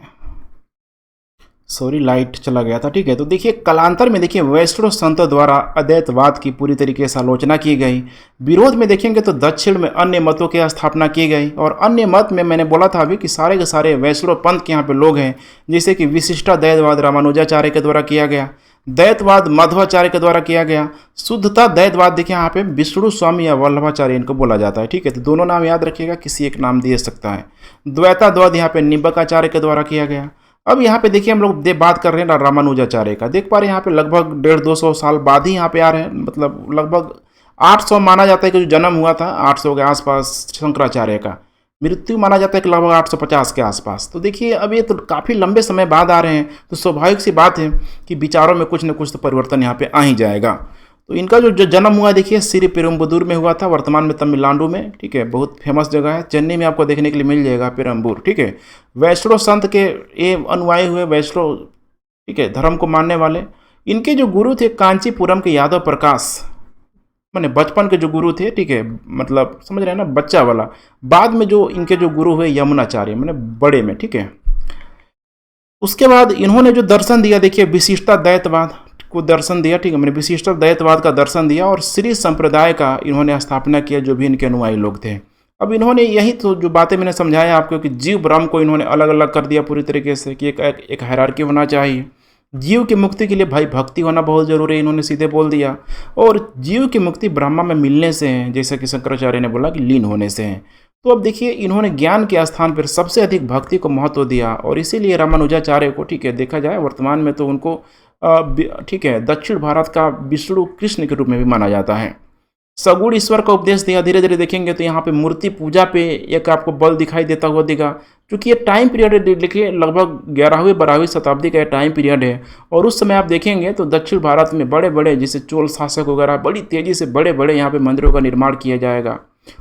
सॉरी लाइट चला गया था, ठीक है, तो देखिए कालांतर में देखिए वैष्णव संतों द्वारा अद्वैतवाद की पूरी तरीके से आलोचना की गई। विरोध में देखेंगे तो दक्षिण में अन्य मतों की स्थापना की गई। और अन्य मत में मैंने बोला था अभी कि सारे के सारे वैष्णव पंथ के यहाँ पे लोग हैं, जैसे कि विशिष्टा द्वैतवाद रामानुजाचार्य के द्वारा किया गया, द्वैतवाद माधवाचार्य के द्वारा किया गया, शुद्धता द्वैतवाद देखिए यहाँ पे विष्णु स्वामी या वल्लभाचार्य इनको बोला जाता है, ठीक है, तो दोनों नाम याद रखिएगा, किसी एक नाम दे सकता है। द्वैताद्वैत यहाँ पे निम्बकाचार्य के द्वारा किया गया। अब यहाँ पे देखिए हम लोग बात कर रहे हैं रामानुजाचार्य का, देख पा रहे हैं यहाँ पे लगभग 150-200 साल बाद ही यहाँ पे आ रहे हैं, मतलब लगभग 800 माना जाता है कि जो जन्म हुआ था 800 के आसपास, शंकराचार्य का मृत्यु माना जाता है कि लगभग 850 के आसपास। तो देखिए अब ये तो काफ़ी लंबे समय बाद आ रहे हैं, तो स्वाभाविक सी बात है कि विचारों में कुछ न कुछ तो परिवर्तन यहाँ पे आ ही जाएगा। तो इनका जो जन्म हुआ देखिए श्री पेरुम्बदूर में हुआ था, वर्तमान में तमिलनाडु में, ठीक है, बहुत फेमस जगह है, चेन्नई में आपको देखने के लिए मिल जाएगा पेरम्बूर, ठीक है। वैष्णव संत के ये अनुयायी हुए, वैष्णव, ठीक है, धर्म को मानने वाले। इनके जो गुरु थे कांचीपुरम के यादव प्रकाश, मैंने बचपन के जो गुरु थे, ठीक है, मतलब समझ रहे हैं ना, बच्चा वाला। बाद में जो इनके जो गुरु हुए यमुनाचार्य, मैंने बड़े में, ठीक है। उसके बाद इन्होंने जो दर्शन दिया देखिए विशिष्टा द्वैतवाद को दर्शन दिया, ठीक है, मैंने विशिष्ट द्वैतवाद का दर्शन दिया और श्री संप्रदाय का इन्होंने स्थापना किया, जो भी इनके अनुयायी लोग थे। अब इन्होंने यही तो जो बातें मैंने समझाया आपको कि जीव ब्रह्म को इन्होंने अलग अलग कर दिया पूरी तरीके से, कि एक हायरार्की होना चाहिए, जीव की मुक्ति के लिए भाई भक्ति होना बहुत जरूरी है, इन्होंने सीधे बोल दिया। और जीव की मुक्ति ब्रह्मा में मिलने से है, जैसा कि शंकराचार्य ने बोला कि लीन होने से है। तो अब देखिए इन्होंने ज्ञान के स्थान पर सबसे अधिक भक्ति को महत्व दिया, और इसीलिए रामानुजाचार्य को, ठीक है, देखा जाए वर्तमान में तो उनको ठीक है, दक्षिण भारत का विष्णु कृष्ण के रूप में भी माना जाता है। सगुण ईश्वर का उपदेश दिया। धीरे धीरे देखेंगे तो यहाँ पे मूर्ति पूजा पे एक आपको बल दिखाई देता हुआ दिखा, क्योंकि ये टाइम पीरियड है, देखिए लगभग 11वीं 12वीं शताब्दी का टाइम पीरियड है। और उस समय आप देखेंगे तो दक्षिण भारत में बड़े बड़े जैसे चोल शासक वगैरह बड़ी तेजी से बड़े बड़े यहाँ पे मंदिरों का निर्माण किया जाएगा।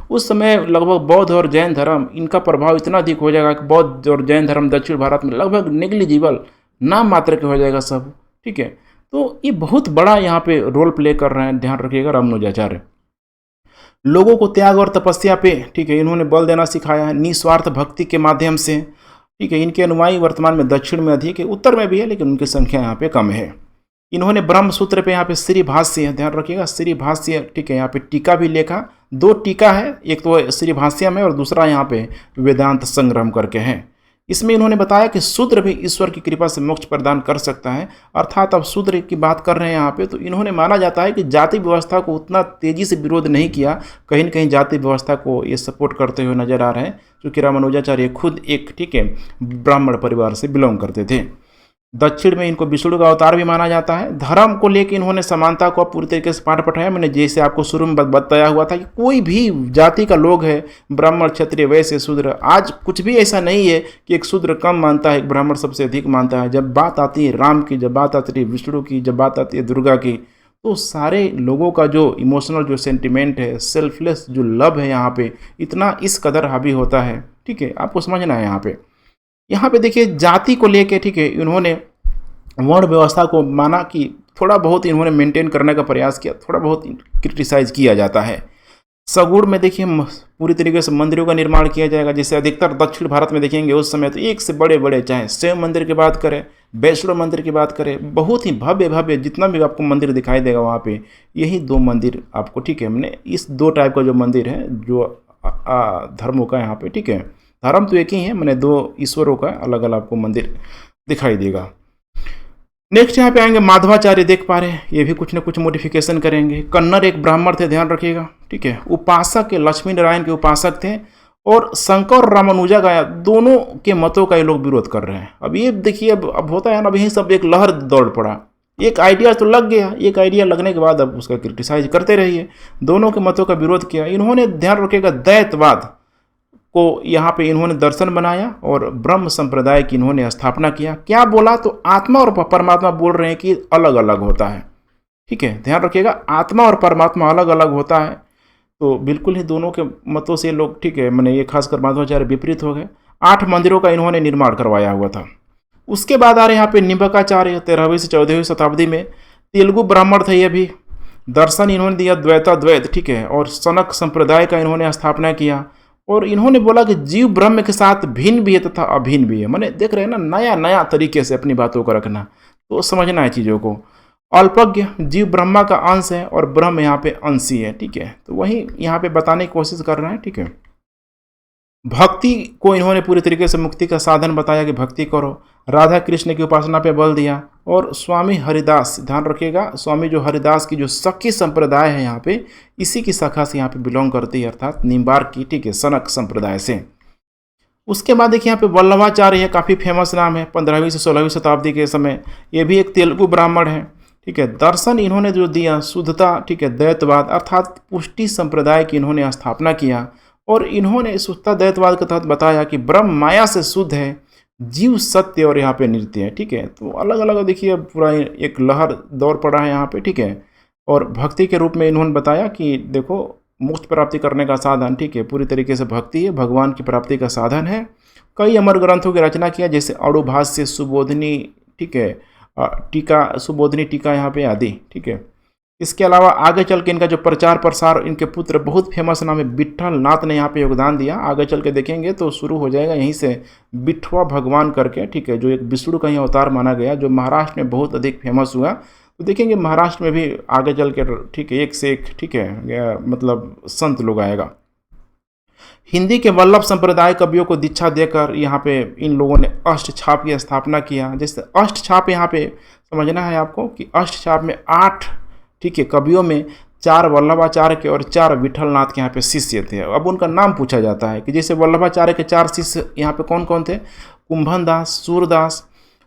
उस समय लगभग बौद्ध और जैन धर्म, इनका प्रभाव इतना अधिक हो जाएगा कि बौद्ध और जैन धर्म दक्षिण भारत में लगभग नेग्लिजिबल, नाम मात्र के हो जाएगा सब, ठीक है। तो ये बहुत बड़ा यहाँ पे रोल प्ले कर रहे हैं, ध्यान रखिएगा रामानुजाचार्य। लोगों को त्याग और तपस्या पे, ठीक है, इन्होंने बल देना सिखाया है निस्वार्थ भक्ति के माध्यम से, ठीक है। इनके अनुयायी वर्तमान में दक्षिण में अधिक है, उत्तर में भी है, लेकिन उनकी संख्या यहाँ पे कम है। इन्होंने ब्रह्म सूत्र पे यहाँ पे श्री भाष्य, ध्यान रखिएगा श्री भाष्य, ठीक है, यहाँ पे टीका भी लिखा। 2 टीका है, एक तो श्री भाष्य में और दूसरा यहाँ पे वेदांत संग्रह करके है। इसमें इन्होंने बताया कि शूद्र भी ईश्वर की कृपा से मोक्ष प्रदान कर सकता है। अर्थात अब शूद्र की बात कर रहे हैं यहाँ पे, तो इन्होंने माना जाता है कि जाति व्यवस्था को उतना तेजी से विरोध नहीं किया, कहीं न कहीं जाति व्यवस्था को ये सपोर्ट करते हुए नजर आ रहे हैं, क्योंकि रामानुजाचार्य खुद एक, ठीक है, ब्राह्मण परिवार से बिलोंग करते थे। दक्षिण में इनको विष्णु का अवतार भी माना जाता है। धर्म को लेकर इन्होंने समानता को पूरी तरीके से पाठ पढ़ाया। मैंने जैसे आपको शुरू में बताया हुआ था कि कोई भी जाति का लोग है, ब्राह्मण क्षत्रिय वैश्य शूद्र, आज कुछ भी ऐसा नहीं है कि एक शूद्र कम मानता है, एक ब्राह्मण सबसे अधिक मानता है। जब बात आती है राम की, जब बात आती है विष्णु की, जब बात आती है दुर्गा की, तो सारे लोगों का जो इमोशनल जो सेंटिमेंट है, सेल्फलेस जो लव है यहाँ पे इतना इस कदर हावी होता है, ठीक है, आपको समझना है। यहाँ पे देखिए जाति को लेके, ठीक है, इन्होंने वर्ण व्यवस्था को माना कि थोड़ा बहुत इन्होंने मेंटेन करने का प्रयास किया, थोड़ा बहुत क्रिटिसाइज किया जाता है। सगुण में देखिए पूरी तरीके से मंदिरों का निर्माण किया जाएगा। जैसे अधिकतर दक्षिण भारत में देखेंगे उस समय तो एक से बड़े बड़े, चाहे शिव मंदिर की बात करें, वैष्णो मंदिर की बात करें, बहुत ही भव्य भव्य जितना भी आपको मंदिर दिखाई देगा वहाँ पे यही 2 मंदिर आपको, ठीक है, मैंने इस 2 टाइप का जो मंदिर है जो धर्मों का यहाँ पे, ठीक है, धर्म तो एक ही है, मैंने 2 ईश्वरों का अलग अलग आपको मंदिर दिखाई देगा। नेक्स्ट यहाँ पे आएंगे माधवाचार्य, देख पा रहे हैं ये भी कुछ न कुछ मॉडिफिकेशन करेंगे। कन्नर एक ब्राह्मण थे, ध्यान रखिएगा, ठीक है, उपासक के लक्ष्मी नारायण के उपासक थे, और शंकर और रामानुजा का दोनों के मतों का ये लोग विरोध कर रहे हैं। अब ये देखिए अब होता है ना, अब यही सब एक लहर दौड़ पड़ा, एक आइडिया तो लग गया, एक आइडिया लगने के बाद अब उसका क्रिटिसाइज करते रहिए। दोनों के मतों का विरोध किया इन्होंने, ध्यान रखिएगा, दैतवाद को यहाँ पे इन्होंने दर्शन बनाया और ब्रह्म संप्रदाय की इन्होंने स्थापना किया। क्या बोला, तो आत्मा और परमात्मा बोल रहे हैं कि अलग अलग होता है, ठीक है, ध्यान रखिएगा, आत्मा और परमात्मा अलग अलग होता है। तो बिल्कुल ही दोनों के मतों से लोग, ठीक है, मैंने ये खासकर माधवाचार्य विपरीत हो गए। 8 मंदिरों का इन्होंने निर्माण करवाया हुआ था। उसके बाद आ रहे यहाँ पे निम्बकाचार्य, 13वीं से 14वीं शताब्दी में, तेलुगु ब्राह्मण थे ये भी। दर्शन इन्होंने दिया द्वैताद्वैत, ठीक है, और सनक संप्रदाय का इन्होंने स्थापना किया। और इन्होंने बोला कि जीव ब्रह्म के साथ भिन्न भी है तथा अभिन्न भी है। मैंने देख रहे हैं ना, नया नया तरीके से अपनी बातों को रखना, तो समझना है चीज़ों को। अल्पज्ञ, जीव ब्रह्मा का अंश है और ब्रह्म यहाँ पे अंशी है, ठीक है, तो वही यहाँ पे बताने की कोशिश कर रहे हैं, ठीक है। भक्ति को इन्होंने पूरी तरीके से मुक्ति का साधन बताया कि भक्ति करो। राधा कृष्ण की उपासना पे बल दिया। और स्वामी हरिदास, ध्यान रखिएगा, स्वामी जो हरिदास की जो सखी संप्रदाय है यहाँ पे, इसी की शाखा से यहाँ पे बिलोंग करती है, अर्थात निम्बार्क की, ठीक है, सनक संप्रदाय से। उसके बाद देखिए यहाँ पे वल्लभाचार्य है, काफ़ी फेमस नाम है, 15वीं से 16वीं शताब्दी के समय, ये भी एक तेलुगु ब्राह्मण है, ठीक है। दर्शन इन्होंने जो दिया शुद्धता, ठीक है, द्वैतवाद अर्थात पुष्टि संप्रदाय की इन्होंने स्थापना किया। और इन्होंने शुद्धता द्वैतवाद के तहत बताया कि ब्रह्म माया से शुद्ध है, जीव सत्य और यहाँ पे नृत्य है, ठीक है। तो अलग अलग देखिए पूरा एक लहर दौर पड़ा है यहाँ पे, ठीक है। और भक्ति के रूप में इन्होंने बताया कि देखो मोक्ष प्राप्ति करने का साधन, ठीक है, पूरी तरीके से भक्ति है, भगवान की प्राप्ति का साधन है। कई अमर ग्रंथों की रचना किया, जैसे अणुभाष्य, सुबोधनी, ठीक है, टीका, सुबोधनी टीका यहाँ पे आदि, ठीक है। इसके अलावा आगे चल के इनका जो प्रचार प्रसार, इनके पुत्र बहुत फेमस नाम है विट्ठल नाथ ने यहाँ पे योगदान दिया। आगे चल के देखेंगे तो शुरू हो जाएगा यहीं से विठवा भगवान करके, ठीक है, जो एक विष्णु का ही अवतार माना गया, जो महाराष्ट्र में बहुत अधिक फेमस हुआ। तो देखेंगे महाराष्ट्र में भी आगे चल के, ठीक है, एक से एक, ठीक है, मतलब संत लोग आएगा। हिंदी के वल्लभ संप्रदाय कवियों को दीक्षा देकर यहाँ पे इन लोगों ने अष्टछाप की स्थापना किया। जैसे अष्टछाप यहाँ पे समझना है आपको कि अष्टछाप में 8 ठीक है कवियों में 4 वल्लभाचार्य के और 4 विठलनाथ के यहाँ पे शिष्य थे। अब उनका नाम पूछा जाता है कि जैसे वल्लभाचार्य के 4 शिष्य यहाँ पे कौन कौन थे, कुंभन दास, सूरदास,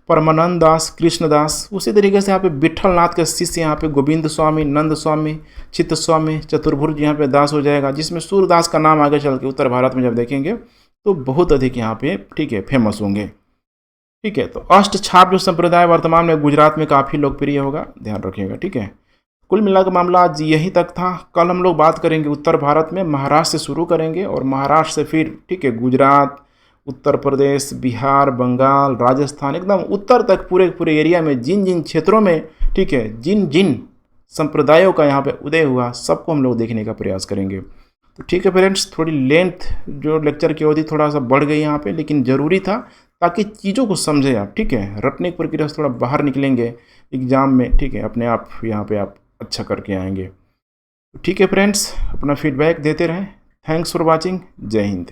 परमानंद दास, कृष्णदास। उसी तरीके से यहाँ पे विठलनाथ के शिष्य यहाँ पे गोविंद स्वामी, नंद स्वामी, चित्त स्वामी, चतुर्भुज यहाँ पे दास हो जाएगा, जिसमें सूरदास का नाम आगे चल के उत्तर भारत में जब देखेंगे तो बहुत अधिक यहाँ पे ठीक है फेमस होंगे। ठीक है, तो अष्टछाप जो संप्रदाय वर्तमान में गुजरात में काफ़ी लोकप्रिय होगा, ध्यान रखिएगा। ठीक है, कुल मिलाकर मामला आज यही तक था। कल हम लोग बात करेंगे उत्तर भारत में, महाराष्ट्र से शुरू करेंगे और महाराष्ट्र से फिर ठीक है गुजरात, उत्तर प्रदेश, बिहार, बंगाल, राजस्थान, एकदम उत्तर तक पूरे एरिया में जिन जिन क्षेत्रों में ठीक है जिन जिन संप्रदायों का यहाँ पे उदय हुआ सबको हम लोग देखने का प्रयास करेंगे। तो ठीक है फ्रेंड्स, थोड़ी लेंथ जो लेक्चर की अवधि थोड़ा सा बढ़ गई यहाँ पे, लेकिन ज़रूरी था ताकि चीज़ों को समझे आप। ठीक है, रटने की प्रक्रिया से थोड़ा बाहर निकलेंगे एग्जाम में, ठीक है अपने आप यहाँ पे आप अच्छा करके आएंगे। ठीक है फ्रेंड्स, अपना फीडबैक देते रहें। Thanks for watching. जय हिंद।